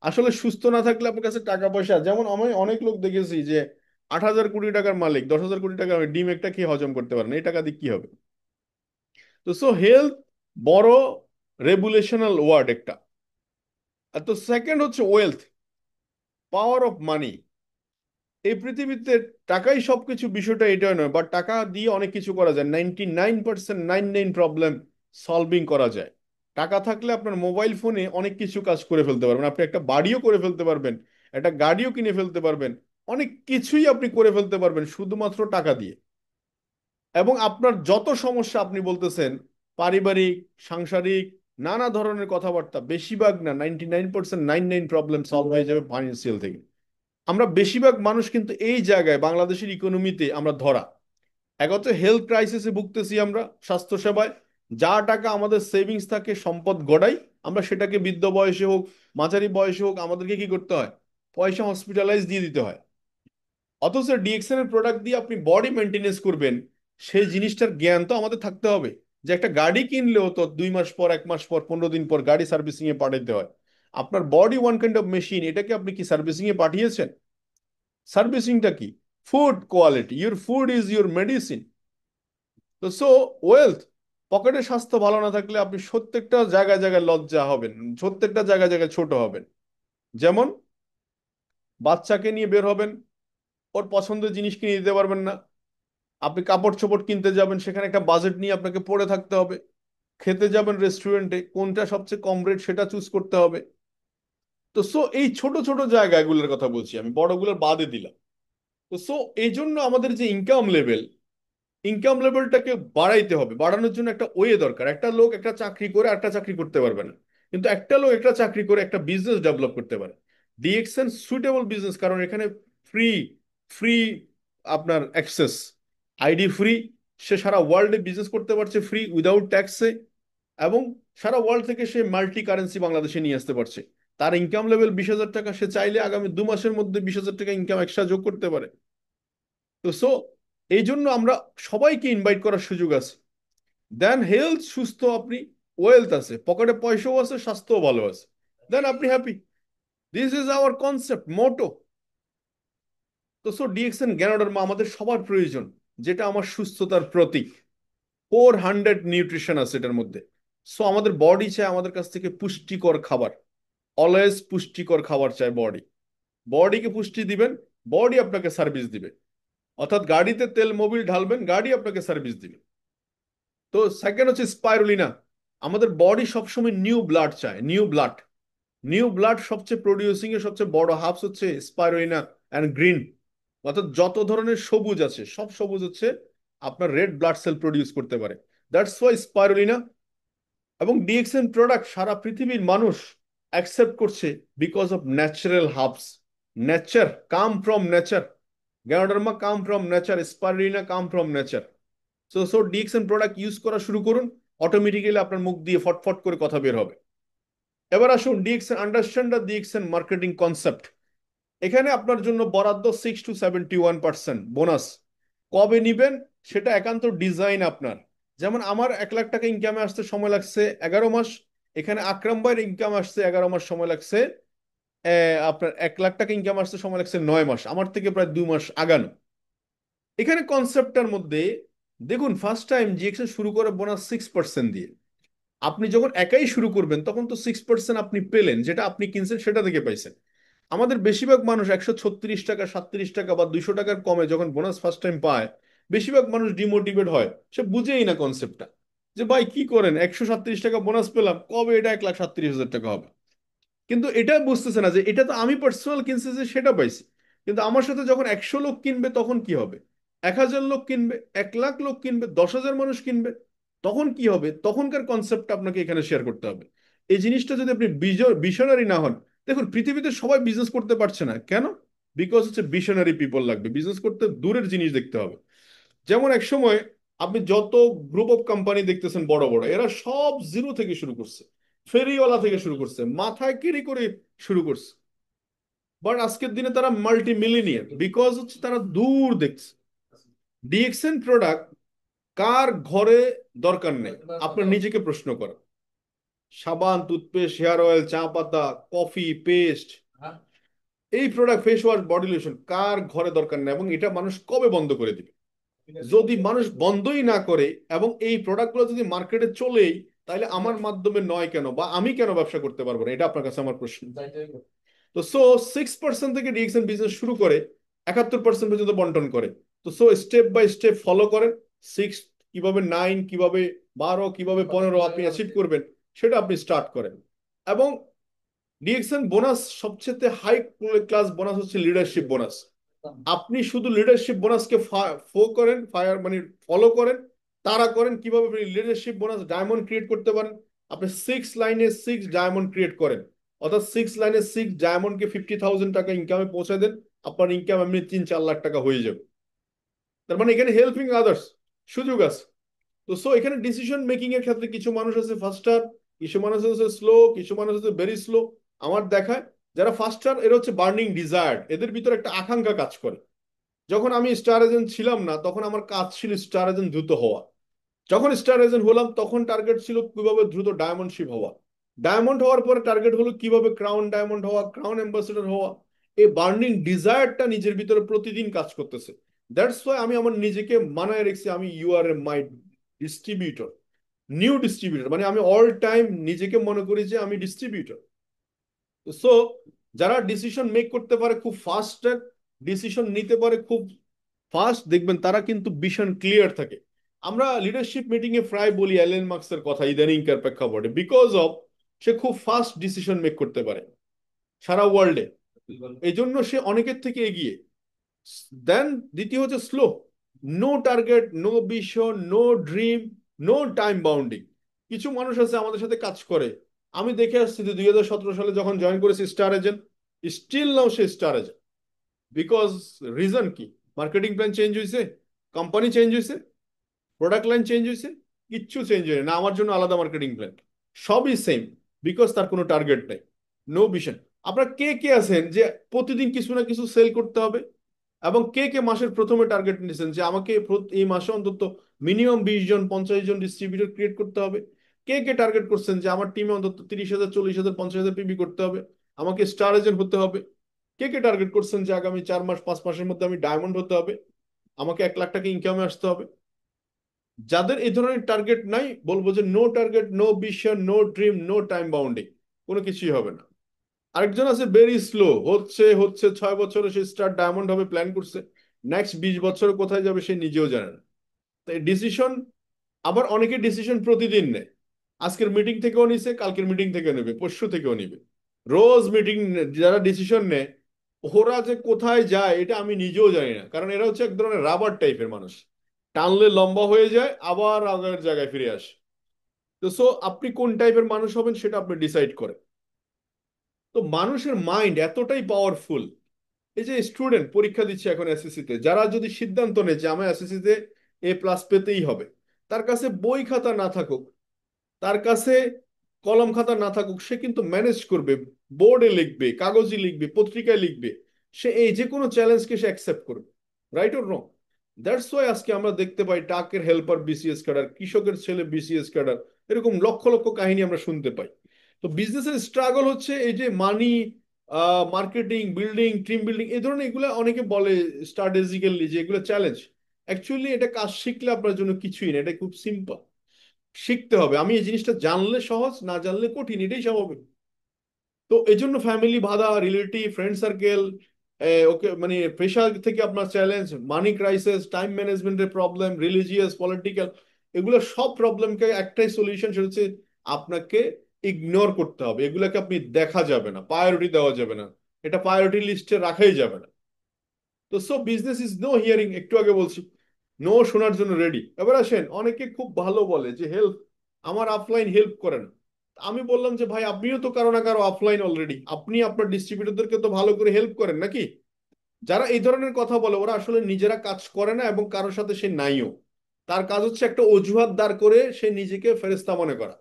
আসলে সুস্থ না থাকলে আপনার কাছে টাকা পয়সা, যেমন আমি অনেক লোক দেখেছি যে 8,000 কোটি টাকার মালিক, 10,000 কোটি টাকা ডিম একটা খেয়ে হজম করতে পারেন, এই টাকা দিয়ে কি হবে? তো হেলথ বড় রেগুলেশনাল ওয়ার্ড একটা। আর তো সেকেন্ড হচ্ছে ওয়েলথ, পাওয়ার অফ মানি। এই পৃথিবীতে টাকাই সবকিছু, বিষয়টা এটা নয়, বাট টাকা দিয়ে অনেক কিছু করা যায়, 99% 99 প্রবলেম সলভিং করা যায়। টাকা থাকলে আপনার মোবাইল ফোনে অনেক কিছু কাজ করে ফেলতে পারবেন, আপনি একটা বাড়িও করে ফেলতে পারবেন, একটা গাড়িও কিনে ফেলতে পারবেন, অনেক কিছুই আপনি করে ফেলতে পারবেন শুধুমাত্র টাকা দিয়ে। এবং আপনার যত সমস্যা আপনি বলতেছেন, পারিবারিক, সাংসারিক, নানা ধরনের কথাবার্তা, বেশিরভাগ না 99% 99 প্রবলেম সলভ হয়ে যাবে ফাইন্যান্সিয়াল থেকে। আমরা বেশিরভাগ মানুষ কিন্তু এই জায়গায় বাংলাদেশের ইকোনমিতে আমরা ধরা। এক হচ্ছে হেলথ ক্রাইসিসে ভুগতেছি আমরা, স্বাস্থ্য সেবায় যা টাকা আমাদের সেভিংস থাকে সম্পদ গড়াই, আমরা সেটাকে বৃদ্ধ বয়সে হোক মাঝারি বয়সে হোক আমাদেরকে কি করতে হয়, পয়সা হসপিটালাইজ দিয়ে দিতে হয়। অথচ ডিএক্সএন এর প্রোডাক্ট দিয়ে আপনি বডি মেনটেনেন্স করবেন, সেই জিনিসটার জ্ঞান তো আমাদের থাকতে হবে। যে একটা গাড়ি কিনলেও তো 2 মাস পর, 1 মাস পর, 15 দিন পর গাড়ি সার্ভিসিং এ পাঠাইতে হয়। আপনার body one kind of machine, এটাকে আপনি কি সার্ভিসিং এ পাঠিয়েছেন? সার্ভিসিংটা কি? Food quality, your food is your medicine. তো সো ওয়েলথ, পকেটে স্বাস্থ্য ভালো না থাকলে আপনি প্রত্যেকটা জায়গায় জায়গায় লজ্জা হবেন, প্রত্যেকটা জায়গায় জায়গায় ছোট হবেন। যেমন বাচ্চাকে নিয়ে বের হবেন, ওর পছন্দের জিনিস কিনে দিতে পারবেন না। আপনি কাপড় চোপড় কিনতে যাবেন, সেখানে একটা বাজেট নিয়ে আপনাকে পড়ে থাকতে হবে। খেতে যাবেন রেস্টুরেন্টে, কোনটা সবচেয়ে কম রেট সেটা চুজ করতে হবে। তো সো এই ছোট ছোট জায়গাগুলোর কথা বলছি, আমি বড়গুলোর বাদে দিলাম। তো সো এই জন্য আমাদের যে ইনকাম লেভেলটাকে বাড়াইতে হবে। বাড়ানোর জন্য একটা ওয়ে দরকার। একটা লোক একটা চাকরি করে একটা চাকরি করতে পারবে না, কিন্তু একটা লোক একটা চাকরি করে একটা বিজনেস ডেভেলপ করতে পারে। ডিএক্সএন সুইটেবল বিজনেস, কারণ এখানে ফ্রি ফ্রি আপনার অ্যাক্সেস, আইডি ফ্রি। সে সারা ওয়ার্ল্ডে বিজনেস করতে পারছে ফ্রি উইদাউট ট্যাক্সে, এবং সারা ওয়ার্ল্ড থেকে সে মাল্টি কারেন্সি বাংলাদেশে নিয়ে আসতে পারছে। তার ইনকাম লেভেল 20,000 টাকা, সে চাইলে আগামী 2 মাসের মধ্যে 20,000 টাকা ইনকাম এক্সট্রা যোগ করতে পারে। তো সো এই জন্য আমরা সবাইকে ইনভাইট করার সুযোগ আছে। দেন হেলথ, সুস্থ আপনি, ওয়েলথ আছে, পকেটে পয়সাও আছে, স্বাস্থ্যও ভালো আছে, দেন আপনি happy. This is our concept, motto. তো সো ডিএক্সএন জ্ঞানোডার্মা আমাদের সবার প্রয়োজন, যেটা আমার সুস্থতার প্রতীক। 400 নিউট্রিশন আছে এটার মধ্যে। সো আমাদের বডি চায় আমাদের কাছ থেকে পুষ্টিকর খাবার। অলওয়েজ পুষ্টিকর খাবার চায় বডি। বডিকে পুষ্টি দিবেন, বডি আপনাকে সার্ভিস দিবে। অর্থাৎ গাড়িতে তেল মোবিল ঢালবেন, গাড়ি আপনাকে সার্ভিস দিবে। তো সেকেন্ড হচ্ছে স্পাইরুলিনা। আমাদের বডি সবসময় নিউ ব্লাড চায়, নিউ ব্লাড। নিউ ব্লাড সবচেয়ে প্রডিউসিং এর সবচেয়ে বড় হাবস হচ্ছে স্পাইরুলিনা অ্যান্ড গ্রিন। অর্থাৎ যত ধরনের সবুজ আছে সব সবুজ হচ্ছে আপনার রেড ব্লাড সেল প্রডিউস করতে পারে। দ্যাটস ওয়াই স্পাইরুলিনা এবং ডিএক্সএন প্রোডাক্ট সারা পৃথিবীর মানুষ অ্যাকসেপ্ট করছে, because of natural herbs. Nature come from nature, ganoderma come from nature, spirulina come from nature. So DXN product use করা শুরু করুন, অটোমেটিক্যালি আপনার মুখ দিয়ে ফটফট করে কথা বের হবে। এবার আসুন DXN, understand the DXN marketing concept. এখানে আপনার জন্য বরাদ্দ 6 to 71% বোনাস। কবে নিবেন সেটা একান্ত ডিজাইন আপনার। যেমন আমার 1 লাখ টাকা ইনকামে আসতে সময় লাগছে 11 মাস, এখানে আকরাম ভাইয়ের ইনকাম আসছে 11 মাস, সময় লাগছে আপনার 1 লাখ টাকা ইনকাম আসতে সময় লাগছে 9 মাস, আমার থেকে প্রায় 2 মাস আগানো। এখানে কনসেপ্টটার মধ্যে দেখুন, ফার্স্ট টাইম জিএক্সএন শুরু করে বোনাস 6% দিয়ে। আপনি যখন একাই শুরু করবেন তখন তো 6% আপনি পেলেন, যেটা আপনি কিনছেন সেটা থেকে পাইছেন। আমাদের বেশিরভাগ মানুষ 136 টাকা, 37 টাকা বা 200 টাকার কমে যখন বোনাস ফার্স্ট টাইম পায়, বেশিরভাগ মানুষ ডিমোটিভেট হয়। সে বুঝেই না কনসেপ্টটা, যে ভাই কি করেন, 137 টাকা বোনাস পেলাম, কবে এটা 1,37,000 টাকা হবে। কিন্তু এটা বুঝতেছে না যে এটা তো আমি পার্সোনাল কিনছি, যে সেটা পাইছি। কিন্তু আমার সাথে যখন 100 লোক কিনবে তখন কি হবে, 1,000 লোক কিনবে, 1 লাখ লোক কিনবে, 10,000 মানুষ কিনবে, তখন কি হবে? তখনকার কনসেপ্ট আপনাকে এখানে শেয়ার করতে হবে। এই জিনিসটা যদি আপনি ভিশনারি না হন, দেখুন পৃথিবীতে সবাই বিজনেস করতে পারছে না কেন? বিকজ হচ্ছে ভিশনারি পিপল লাগবে। বিজনেস করতে দূরের জিনিস দেখতে হবে। যেমন এক সময় আপনি যত গ্রুপ অফ কোম্পানি দেখতেছেন বড় বড়, এরা সব জিরো থেকে শুরু করছে, ফেরিওয়ালা থেকে শুরু করছে, মাথায় কেরি করে শুরু করছে। বাট আজকের দিনে তারা মাল্টি মিলিনিয়ার, বিকজ হচ্ছে তারা দূর দেখছে। ডিএক্সএন প্রোডাক্ট কার ঘরে দরকার নেই, আপনার নিজেকে প্রশ্ন করেন। সাবান, টুথপেস্ট, হেয়ার অয়েল, চা পাতা, কফি, পেস্ট, এই product, face wash, body lotion কার ঘরে দরকার নেই, এবং এটা মানুষ কবে বন্ধ করে দিবে? যদি মানুষ বন্ধই না করে এবং এই প্রোডাক্টগুলো যদি মার্কেটে চলেই, তাহলে আমার মাধ্যমে নয় কেন, বা আমি কেন ব্যবসা করতে পারবো না? এটা আপনার কাছে আমার প্রশ্ন। তো সো 6% থেকে ডিএক্সএন বিজনেস শুরু করে 71% পর্যন্ত বন্টন করে। তো so step by step follow করেন। 6 কিভাবে, 9 কিভাবে, 12 কিভাবে, 15 আপনি অ্যাচিভ করবেন, সেটা আপনি স্টার্ট করেন। এবং ডিএক্সএন বোনাস সবচেয়ে হাই ক্লাস বোনাস হচ্ছে লিডারশিপ বোনাস। আপনি শুধু লিডারশিপ বোনাসকে ফো করেন, ফায়ার মানে ফলো করেন, তারা করেন কিভাবে আপনি লিডারশিপ বোনাস ডায়মন্ড ক্রিয়েট করতে পারেন। আপনি 6 লাইনে 6 ডায়মন্ড ক্রিয়েট করেন, অর্থাৎ 6 লাইনে 6 ডায়মন্ডকে 50,000 টাকা ইনকামে পৌঁছে দেন। আপনার ইনকাম এমনি 3-4 লাখ টাকা হয়ে যাবে। তার মানে এখানে হেল্পিং আদার্স সুযোগ আছে। তো সো এখানে ডিসিশন মেকিং এর ক্ষেত্রে কিছু মানুষ আছে ফাস্টার, কিছু মানুষ আছে স্লো, কিছু মানুষ আছে ভেরি স্লো। আমার দেখায় যারা ফাস্টার, এরা হচ্ছে বার্নিং ডিজায়ার, এদের ভিতরে একটা আকাঙ্ক্ষা কাজ করে। যখন আমি স্টার এজেন্ট ছিলাম না, তখন আমার কাজ ছিল স্টার এজেন্ট দ্রুত হওয়া। যখন স্টার এজেন্ট হলাম, তখন টার্গেট ছিল কিভাবে দ্রুত ডায়মন্ড শিপ হওয়া। ডায়মন্ড হওয়ার পরে টার্গেট হলো কিভাবে ক্রাউন ডায়মন্ড হওয়া, ক্রাউন অ্যাম্বাসেডর হওয়া। এই বার্নিং ডিজায়ারটা নিজের ভিতরে প্রতিদিন কাজ করতেছে। দ্যাটস ওয়াই আমি আমার নিজেকে মানায় রেখেছি, আমি you are a my distributor, new distributor, মানে আমি অল টাইম নিজেকে মনে করি যে আমি ডিস্ট্রিবিউটর। সো যারা ডিসিশন মেক করতে পারে খুব ফাস্ট, ডিসিশন নিতে পারে খুব ফাস্ট, দেখবেন তারা কিন্তু ভীষণ ক্লিয়ার থাকে। আমরা লিডারশিপ মিটিং এ প্রায় বলি অ্যালেন মার্কসের কথা ইদানিংকার প্রেক্ষাপটে, বিকজ অফ সে খুব ফাস্ট ডিসিশন মেক করতে পারে সারা ওয়ার্ল্ডে, এই জন্য সে অনেকের থেকে এগিয়ে। দেন দ্বিতীয় হচ্ছে slow, no target, no vision, no dream, no time bounding. কিছু মানুষ আছে আমাদের সাথে কাজ করে, আমি দেখে আসছি যে 2017 সালে যখন জয়েন করেছি স্টার এজেন্ট, স্টিল নাও সে স্টার এজেন্ট। বিকজ রিজন কি? মার্কেটিং প্ল্যান চেঞ্জ হয়েছে, কোম্পানি চেঞ্জ হয়েছে, প্রোডাক্ট লাইন চেঞ্জ হয়েছে, কিচ্ছু চেঞ্জ হয়নি না, আমার জন্য আলাদা মার্কেটিং প্ল্যান, সবই সেম। বিকজ তার কোনো টার্গেট নেই, নো ভিশন। আপনার কে কে আছেন যে প্রতিদিন কিছু না কিছু সেল করতে হবে? এবং কে কে মাসের প্রথমে টার্গেট নিয়েছেন যে আমাকে এই মাসে অন্তত মিনিমাম 20 জন 50 জন ডিস্ট্রিবিউটর ক্রিয়েট করতে হবে? কে কে টার্গেট করছেন যে আমার টিমে অন্তত 30,000 40,000 50,000 পিবি করতে হবে, আমাকে স্টার এজেন্ট হতে হবে? কে কে টার্গেট করছেন যে আগামী 4 মাস 5 মাসের মধ্যে আমি ডায়মন্ড হতে হবে, আমাকে 1 লাখ টাকা ইনকামে আসতে হবে? যাদের এই ধরনের টার্গেট নাই, বলবো যে no target, no vision, no dream, no time bounding, কোনো কিছুই হবে না। আরেকজন আছে ভেরি স্লো, হচ্ছে হচ্ছে 6 বছরে সে স্টার ডায়মন্ড হবে প্ল্যান করছে, নেক্সট 20 বছরে কোথায় যাবে সে নিজেও জানে না। তাই ডিসিশন, আবার অনেকে ডিসিশন প্রতিদিন নেয়, আজকের মিটিং থেকেও নিছে, কালকের মিটিং থেকেও নেবে, পরশু থেকেও নিবে, রোজ মিটিং। যারা ডিসিশন নেয় ওরা যে কোথায় যায় এটা আমি নিজেও জানি না, কারণ এরা হচ্ছে এক ধরনের রাবার টাইপের মানুষ, টানলে লম্বা হয়ে যায় আবার আগের জায়গায় ফিরে আসে। তো সো আপনি কোন টাইপের মানুষ হবেন সেটা আপনি ডিসাইড করেন। তো মানুষের মাইন্ড এতটাই পাওয়ারফুল। এই যে স্টুডেন্ট পরীক্ষা দিচ্ছে এখন এসএসসি তে, যারা যদি সিদ্ধান্ত নেয় যে আমার এসএসসি তে A+ পেতেই হবে, তার কাছে বই খাতা না থাকুক, তার কাছে কলম খাতা না থাকুক, সে কিন্তু ম্যানেজ করবে, বোর্ডে লিখবে, কাগজে লিখবে, পত্রিকায় লিখবে, সে এই যে কোনো চ্যালেঞ্জকে সে অ্যাকসেপ্ট করবে। Right or wrong? That's why আজকে আমরা দেখতে পাই টাকের হেল্পার বিসিএস ক্যাডার, কৃষকের ছেলে বিসিএস ক্যাডার, এরকম লক্ষ লক্ষ কাহিনী আমরা শুনতে পাই। তো বিজনেসের স্ট্রাগল হচ্ছে এই যে মানি, মার্কেটিং, বিল্ডিং, টিম বিল্ডিং, এই ধরনের এগুলো অনেকে বলে স্ট্র্যাটেজিক্যালি যে এগুলো চ্যালেঞ্জ। অ্যাকচুয়ালি এটা কাজ শিখলে আপনার জন্য কিছুই না, এটা খুব সিম্পল। শিখতে হবে, আমি এই জিনিসটা জানলে সহজ, না জানলে কঠিন, এটাই স্বাভাবিক। তো এই জন্য ফ্যামিলি বাধা, রিলেটিভ, ফ্রেন্ড সার্কেল, ওকে মানে প্রেশার থেকে আপনার চ্যালেঞ্জ, মানি ক্রাইসিস, টাইম ম্যানেজমেন্টের প্রবলেম, রিলিজিয়াস, পলিটিক্যাল, এগুলো সব প্রবলেমকে একটাই সলিউশন, সেটা হচ্ছে আপনাকে ইগনোর করতে হবে। এগুলোকে আপনি দেখা যাবে না, প্রায়োরিটি দেওয়া যাবে না, এটা প্রায়োরিটি লিস্টে রাখাই যাবে না। তো so business is no hearing, একটু আগে বলছি, নো শোনার জন্য রেডি। এবার আসেন, অনেকে খুব ভালো বলে যে হেল্প, আমার অফলাইন হেল্প করেন। আমি বললাম যে ভাই আপনিও তো কারো না কারো অফলাইন অলরেডি, আপনি আপনার ডিস্ট্রিবিউটরদেরকে তো ভালো করে হেল্প করেন নাকি? যারা এই ধরনের কথা বলে ওরা আসলে নিজেরা কাজ করে না, এবং কারোর সাথে সে নাইও। তার কাজ হচ্ছে একটা অজুহাত দাঁড় করে সে নিজেকে ফেরেস্তা মনে করা,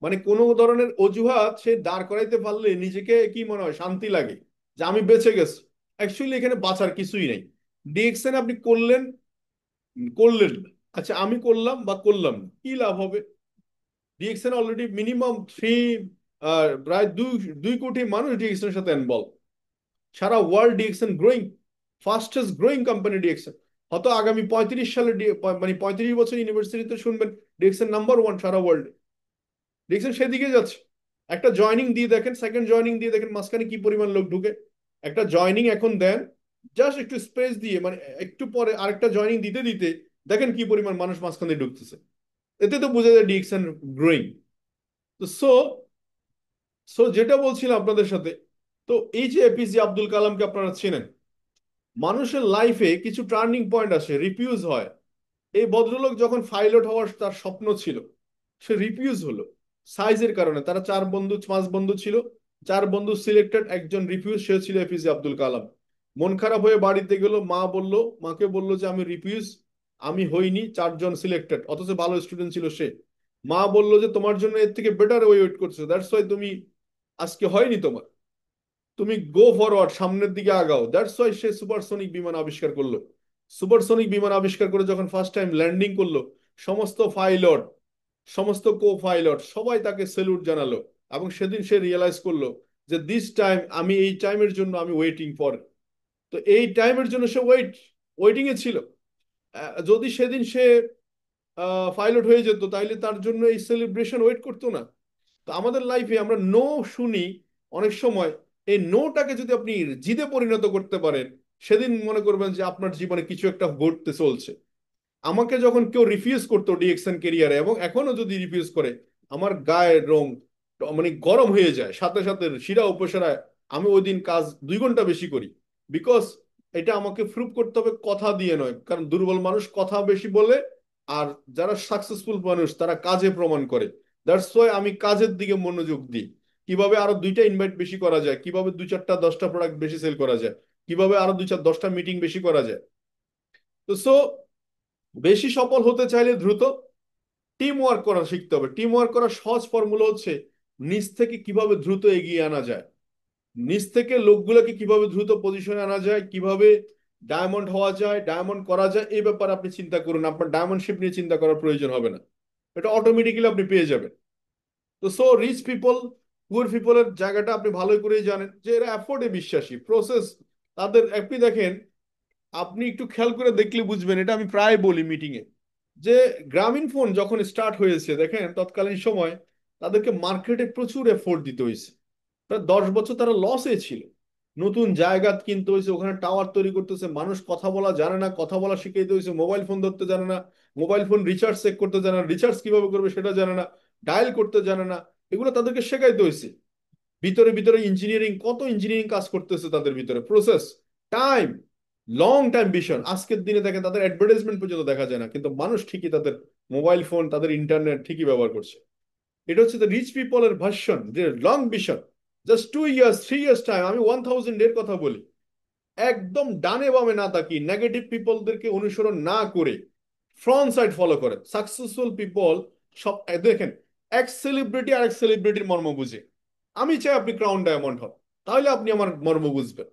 মানে কোনো ধরনের অজুহাত সে দাঁড় করাইতে পারলে নিজেকে কি মনে হয়, শান্তি লাগে যে আমি বেঁচে গেছি। অ্যাকচুয়ালি এখানে বাঁচার কিছুই নেই। ডিএক্সএন আপনি করলেন, করলেন না। আচ্ছা আমি করলাম বা করলাম না, কি লাভ হবে? ডিএক্সএন অলরেডি মিনিমাম প্রায় 2 কোটি মানুষ ডিএক্সএন এর সাথে ইনভলভ। সারা world DXN growing, fastest growing company DXN. হয়তো আগামী 35 সালে মানে 35 বছর ইউনিভার্সিটিতে শুনবেন ডিএক্সএন নাম্বার 1 সারা ওয়ার্ল্ডে। ডিএক্সএন সেদিকে যাচ্ছে। একটা জয়নিং দিয়ে দেখেন, সেকেন্ড জয়নিং দিয়ে দেখেন মাঝখানে কি পরিমাণ লোক ঢুকে। একটা জয়নিং এখন দেন, জাস্ট একটু স্পেস দিয়ে, মানে একটু পরে আরেকটা জয়নিং দিতে দিতে দেখেন কি পরিমাণ মানুষ মাঝখানে ঢুকতেছে। এতে তো বোঝা যায় ডিএক্সএন গ্রোয়িং। তো সো সো যেটা বলছিলাম আপনাদের সাথে, তো এই যে এপিজে আব্দুল কালামকে আপনারা চেনেন, মানুষের লাইফে কিছু টার্নিং পয়েন্ট আসে, রিফিউজ হয়। এই ভদ্রলোক যখন পাইলট হওয়ার তার স্বপ্ন ছিল, সে রিফিউজ হলো সাইজের কারণে। তারা 4 বন্ধু 5 বন্ধু ছিল, 4 বন্ধু সিলেক্টেড, একজন রিফিউজ, সে ছিল এপিজে আব্দুল কালাম। মন খারাপ হয়ে বাড়িতে গেল, মাকে বলল যে আমি রিফিউজ, আমি হইনি, 4 জন সিলেক্টেড, অথচ ভালো স্টুডেন্ট ছিল সে। মা বলল যে তোমার জন্য এর থেকে বেটার ওয়েট করছে, দ্যাটস ওয়াই তুমি আজকে হয়নি তোমার, তুমি গো ফরওয়ার্ড, সামনের দিকে আগাও। দ্যাটস ওয়াই সে সুপারসনিক বিমান আবিষ্কার করলো। সুপারসনিক বিমান আবিষ্কার করে যখন ফার্স্ট টাইম ল্যান্ডিং করলো, সমস্ত পাইলট, সমস্ত কো পাইলট সবাই তাকে স্যালুট জানালো। এবং সেদিন সে রিয়েলাইজ করলো যে দিস টাইম, আমি এই টাইমের জন্য আমি ওয়েটিং ফর, তো এই টাইমের জন্য সে ওয়েটিং এ ছিল। যদি সেদিন সে পাইলট হয়ে যেত তাইলে তার জন্য এই সেলিব্রেশন ওয়েট করতো না। তো আমাদের লাইফে আমরা নো শুনি অনেক সময়, এই নোটাকে যদি আপনি জিদে পরিণত করতে পারেন, সেদিন মনে করবেন যে আপনার জীবনে কিছু একটা ঘটতে চলছে। আমাকে যখন কেউ রিফিউজ করতো ডিএক্সএন কেরিয়ারে, এবং এখনো যদি রিফিউজ করে, আমার গায়ের রং মানে গরম হয়ে যায়, সাথে সাথে শিরা উপশিরায় আমি ওই দিন কাজ 2 ঘন্টা বেশি করি। বিকজ এটা আমাকে প্রুভ করতে হবে কথা দিয়ে নয়, কারণ দুর্বল মানুষ কথা বেশি বলে, আর যারা সাকসেসফুল মানুষ তারা কাজে প্রমাণ করে। দ্যাটস ওয়াই আমি কাজের দিকে মনোযোগ দিই। কিভাবে আরো 2টা ইনভাইট বেশি করা যায়, কিভাবে 2-4টা 10টা প্রোডাক্ট বেশি সেল করা যায়, কিভাবে আরো 2-4-10টা মিটিং বেশি করা যায়। তো বেশি সফল হতে চাইলে দ্রুত টিম ওয়ার্ক করা শিখতে হবে। টিম ওয়ার্ক করার সহজ ফর্মুলা হচ্ছে নিচ থেকে কিভাবে দ্রুত এগিয়ে আনা যায়, নিচ থেকে লোকগুলোকে কিভাবে দ্রুত পজিশনে আনা যায়, কিভাবে ডায়মন্ড হওয়া যায়, ডায়মন্ড করা যায়, এই ব্যাপারে আপনি চিন্তা করুন। আপনার ডায়মন্ডশিপ নিয়ে চিন্তা করার প্রয়োজন হবে না, এটা অটোমেটিক্যালি আপনি পেয়ে যাবেন। তো রিচ পিপল, পুয়ার পিপলের জায়গাটা আপনি ভালোই করেই জানেন যে এরা অ্যাফোর্ডে বিশ্বাসী, প্রসেস তাদের। আপনি দেখেন, আপনি একটু খেয়াল করে দেখলে বুঝবেন, এটা আমি প্রায় বলি মিটিং এ, যে গ্রামীণ ফোন যখন স্টার্ট হয়েছে দেখেন তৎকালীন সময় তাদেরকে মার্কেটে প্রচুর এফোর্ট দিতে হয়েছে। প্রায় 10 বছর তারা লসে ছিল। নতুন জায়গা কিনতে হয়েছে, ওখানে টাওয়ার তৈরি করতেছে, মানুষ কথা বলা জানে না, কথা বলা শিখাইতে হয়েছে, মোবাইল ফোন ধরতে জানে না, মোবাইল ফোন রিচার্জ চেক করতে জানে না, রিচার্জ কিভাবে করবে সেটা জানে না, ডায়াল করতে জানে না, এগুলো তাদেরকে শেখাইতে হয়েছে। ভিতরে ভিতরে ইঞ্জিনিয়ারিং, কত ইঞ্জিনিয়ারিং কাজ করতেছে তাদের ভিতরে, process, time, long time vision. আজকের দিনে দেখেন তাদের অ্যাডভার্টাইজমেন্ট পর্যন্ত দেখা যায় না, কিন্তু মানুষ ঠিকই তাদের মোবাইল ফোন, তাদের ইন্টারনেট ঠিকই ব্যবহার করছে। এটা হচ্ছে দ্য রিচ পিপলের ভার্সন, যে long vision. Just 2 years 3 years time, আমি 1000 এর কথা বলি। একদম ডানে বামে না তাকিয়ে নেগেটিভ পিপলদেরকে অনুসরণ না করে ফ্রন্ট সাইড ফলো করে সাকসেসফুল পিপল। সব দেখেন, এক সেলিব্রিটি আর এক সেলিব্রিটির মর্ম বুঝে। আমি চাই আপনি ক্রাউন ডায়মন্ড হন, তাহলে আপনি আমার মর্ম বুঝবেন।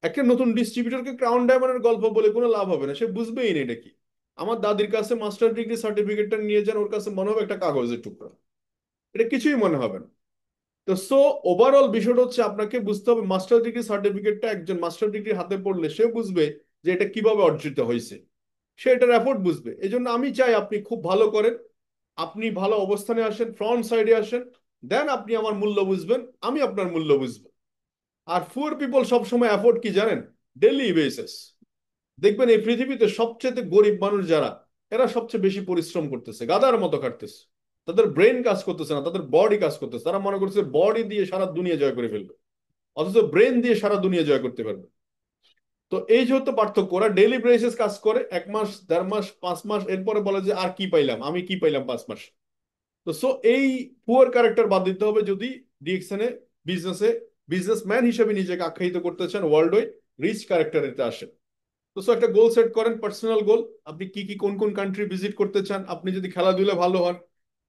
একটা নতুন ডিস্ট্রিবিউটরকে ক্রাউন ডায়মন্ডের গল্প বলে কোনো লাভ হবে না, সে বুঝবেই না এটা কি। আমার দাদির কাছে মাস্টার ডিগ্রি সার্টিফিকেটটা নিয়ে যান, ওর কাছে মনে হবে একটা কাগজের টুকরা, এটা কিছুই মনে হবে না। তো ওভারঅল বিষয়টা হচ্ছে আপনাকে বুঝতে হবে মাস্টার ডিগ্রি সার্টিফিকেটটা একজন মাস্টার ডিগ্রি হাতে পড়লে সে বুঝবে যে এটা কিভাবে অর্জিত হয়েছে, সে এটার এফোর্ট বুঝবে। এই জন্য আমি চাই আপনি খুব ভালো করেন, আপনি ভালো অবস্থানে আসেন, ফ্রন্ট সাইডে আসেন, দেন আপনি আমার মূল্য বুঝবেন, আমি আপনার মূল্য বুঝবো। আর পুয়ার পিপল সবসময় এফোর্ট কি জানেন? Daily basis. দেখবেন এই পৃথিবীতে সবচেয়ে গরিব মানুষ যারা, এরা সবচেয়ে বেশি পরিশ্রম করতেছে, গাধার মতো খাটতেছে। তাদের ব্রেন কাজ করতেছে না, তাদের বডি কাজ করতেছে। তারা মনে করছে বডি দিয়ে সারা দুনিয়া জয় করে ফেলবে, অথচ ব্রেন দিয়ে সারা দুনিয়া জয় করতে পারবে। তো এই যে হতো পার্থক্য, ওরা ডেইলি বেসিস কাজ করে 1 মাস 1.5 মাস 5 মাস, এরপরে বলে যে আর কি পাইলাম, আমি কি পাইলাম 5 মাস। তো এই পুয়ার ক্যারেক্টার বাদ দিতে হবে যদি ডিএক্সএন এ বিজনেসে বিজনেসম্যান হিসেবে নিজেকে আখ্যায়িত করতে চান, ওয়ার্ল্ড ওয়াইড রিচ ক্যারেক্টারিতে আসেন। তো একটা গোল সেট করেন, পার্সোনাল গোল। আপনি কি কি কোন কোন কান্ট্রি ভিজিট করতে চান, আপনি যদি খেলাধুলা ভালো হন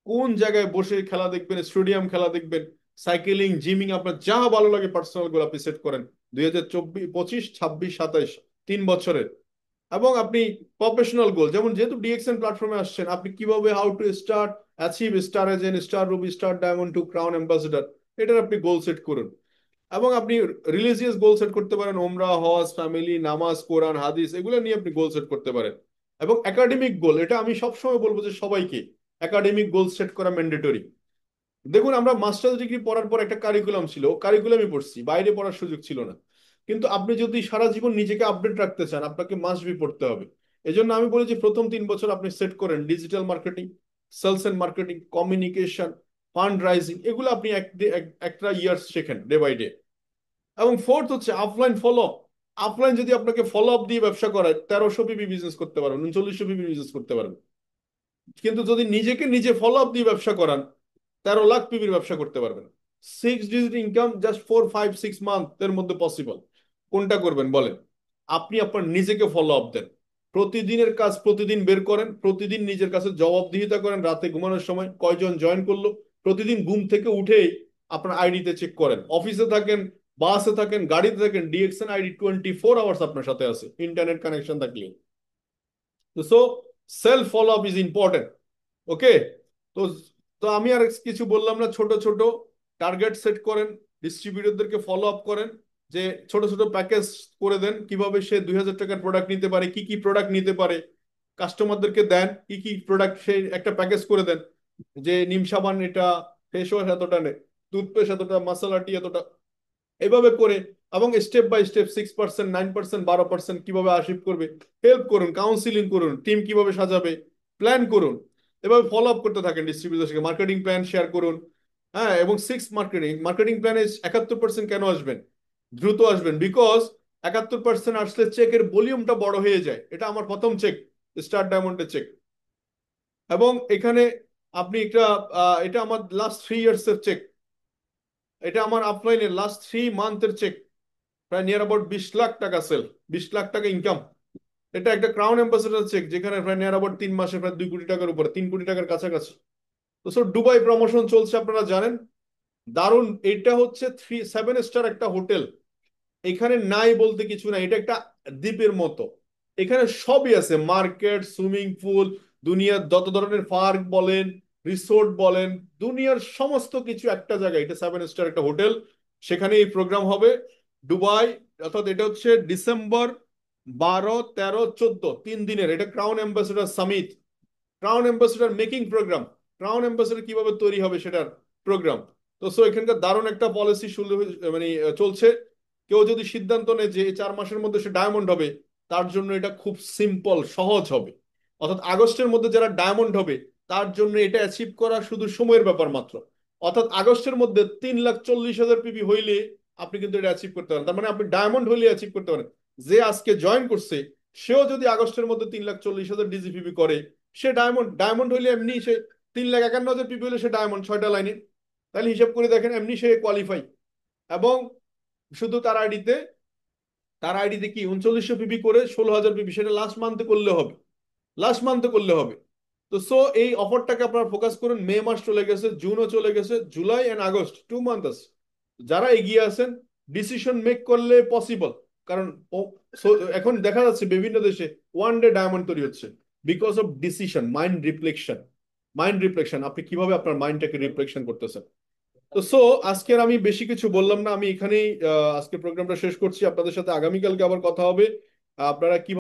কোন জায়গায় বসে খেলা দেখবেন, স্টেডিয়াম খেলা দেখবেন, সাইকেলিং, জিমিং, আপনার যা ভালো লাগে পার্সোনাল গোল আপনি সেট করেন। 2024 25 26 27 3 বছরের। এবং আপনি প্রফেশনাল গোল, যেমন যেহেতু ডিএক্সএন প্ল্যাটফর্মে আসছেন, আপনি কিভাবে how to start achieve star agent, star ruby, star diamond to crown ambassador, এটার আপনি গোল সেট করুন। এবং আপনি রিলিজিয়াস গোল সেট করতে পারেন, ওমরা, হজ, ফ্যামিলি, নামাজ, কোরআন, হাদিস, এগুলো নিয়ে আপনি গোল সেট করতে পারেন। এবং একাডেমিক গোল, এটা আমি সবসময় বলবো যে সবাইকে একাডেমিক গোল সেট করা ম্যান্ডেটরি। দেখুন, আমরা মাস্টার্স ডিগ্রি পড়ার পর একটা কারিকুলাম ছিল, কারিকুলামই পড়ছি, বাইরে পড়ার সুযোগ ছিল না। কিন্তু আপনি যদি সারা জীবন নিজেকে আপডেট রাখতে চান, আপনাকে মাস্ট বি পড়তে হবে। এই জন্য আমি বলি যে প্রথম 3 বছর আপনি সেট করেন digital marketing, sales and marketing, communication, fund raising, এগুলো আপনি একটা ইয়ার্স শেখেন ডে বাই ডে। এবং ফোর্থ হচ্ছে অফলাইন ফলো আপ। অফলাইন যদি আপনাকে ফলো আপ দিয়ে ব্যবসা করায়, 1300 পিপি বিজনেস করতে পারবেন, 3900 পিপি বিজনেস করতে পারবেন। কিন্তু যদি নিজেকে নিজে ফলো আপ দিয়ে ব্যবসা করান, 13 লাখ পিপির ব্যবসা করতে পারবেন। 6 ডিজিট ইনকাম জাস্ট 4 5 6 মান্থ এর মধ্যে পসিবল। কোনটা করবেন বলেন? আপনি আপনার নিজেকে ফলো আপ দেন, প্রতিদিনের কাজ প্রতিদিন বের করেন, প্রতিদিন নিজের কাছে জবাবদিহিতা করেন। রাতে ঘুমানোর সময় কয়জন জয়েন করলো, প্রতিদিন ঘুম থেকে উঠেই আপনার আইডিতে চেক করেন। অফিসে থাকেন, বাসে থাকেন, গাড়িতে থাকেন, ডিএক্সএন আইডি 24 আওয়ার্স আপনার সাথে আছে, ইন্টারনেট কানেকশন থাকলে। তো self follow up is important. Okay. তো তো আমি আর কিছু বললাম না, ছোট ছোট টার্গেট সেট করেন, ডিস্ট্রিবিউটরদেরকে ফলো আপ করেন, যে ছোট ছোট প্যাকেজ করে দেন কিভাবে সে 2,000 টাকার প্রোডাক্ট নিতে পারে, কি কি প্রোডাক্ট নিতে পারে, কাস্টমারদেরকে দেন কি কি প্রোডাক্ট, সেই একটা প্যাকেজ করে দেন যে নিম সাবান এটা, ফেস ওয়াশ এতটা নেই, টুথপেস্ট এতটা, মশলা টি এতটা, এভাবে করে। এবং স্টেপ বাই স্টেপ 6%, 9%, 12% কিভাবে আশিপ করবে, হেল্প করুন, কাউন্সিলিং করুন, টিম কিভাবে সাজাবে প্ল্যান করুন। এভাবে ফলো আপ করতে থাকেন ডিস্ট্রিবিউটরকে, মার্কেটিং প্ল্যান শেয়ার করুন। হ্যাঁ, এবং মার্কেটিং মার্কেটিং প্ল্যানে 71% কেন আসবেন, দ্রুত আসবেন, বিকজ 71% আসলে চেকের ভলিউমটা বড় হয়ে যায়। এটা আমার প্রথম চেক, স্টার ডায়মন্ডের চেক। এবং এখানে আপনি একটা এটা আমার লাস্ট 3 ইয়ার্স এর চেক, এটা আমার আপলাইনের লাস্ট 3 মান্থের চেক, প্রায় নিয়ার অ্যাবাউট 20 লাখ টাকা সেল, 20 লাখ টাকা ইনকাম। এটা একটা ক্রাউন অ্যাম্বাসেডার চেক, যেখানে প্রায় নিয়ার অ্যাবাউট 3 মাসে প্রায় 2 কোটি টাকার উপরে, 3 কোটি টাকার কাছাকাছি। তো সো দুবাই প্রমোশন চলছে, আপনারা জানেন, দারুণ। এটা হচ্ছে 7 স্টার একটা হোটেল, এখানে নাই বলতে কিছু নাই, এটা একটা দ্বীপের মতো। এখানে সবই আছে, মার্কেট, সুইমিং পুল, দুনিয়ার যত ধরনের পার্ক বলেন, রিসোর্ট বলেন, দুনিয়ার সমস্ত কিছু একটা জায়গায়। এটা 7 স্টার একটা হোটেল, সেখানে এই প্রোগ্রাম হবে দুবাই। অর্থাৎ এটা হচ্ছে ডিসেম্বর 12, 13, 14, 3 দিনের এটা crown ambassador summit, crown ambassador making program, crown ambassador কিভাবে তৈরি হবে সেটার প্রোগ্রাম। তো সো এখানকার দারুণ একটা পলিসি শুরু মানে চলছে। কেউ যদি সিদ্ধান্ত নেয় যে এই 4 মাসের মধ্যে সে ডায়মন্ড হবে, তার জন্য এটা খুব সিম্পল, সহজ হবে। অর্থাৎ আগস্টের মধ্যে যারা ডায়মন্ড হবে, তার জন্য এটা অ্যাচিভ করা শুধু সময়ের ব্যাপার মাত্র। অর্থাৎ আগস্টের মধ্যে 3,40,000 পিপি হইলে আপনি কিন্তু এটা অ্যাচিভ করতে পারেন, তার মানে আপনি ডায়মন্ড হইলে অ্যাচিভ করতে পারেন। যে আজকে জয়েন করছে, সেও যদি আগস্টের মধ্যে 3,40,000 ডিজিপিপি করে, সে ডায়মন্ড। ডায়মন্ড হইলে এমনি সে 3,51,000 পিপি হলে সে ডায়মন্ড 6টা লাইনে, তাহলে হিসাব করে দেখেন এমনি সে কোয়ালিফাই। এবং শুধু তার আইডিতে কি 3,900 পিপি করে 16,000 পিপি, সেটা লাস্ট মান্থে করলে হবে, লাস্ট মান্থে করলে হবে। তো সো এই অফারটাকে আপনারা ফোকাস করুন। মে মাস চলে গেছে, জুনও চলে গেছে, জুলাই এন্ড আগস্ট 2 মান্থ আছে। যারা এগিয়ে আছেন, ডিসিশন মেক করলে পসিবল। কারণ so এখন দেখা যাচ্ছে বিভিন্ন দেশে 1 ডে ডায়মন্ড তৈরি হচ্ছে, because of decision, mind reflection. Mind reflection, আপনি কিভাবে আপনার মাইন্ডটাকে রিফ্লেকশন করতেছেন। তো সো আজকের আমি বেশি কিছু বললাম না, আমি এখানেই আজকে প্রোগ্রামটা শেষ করছি। আপনাদের সাথে আগামীকালকে আবার কথা হবে। আপনারা কি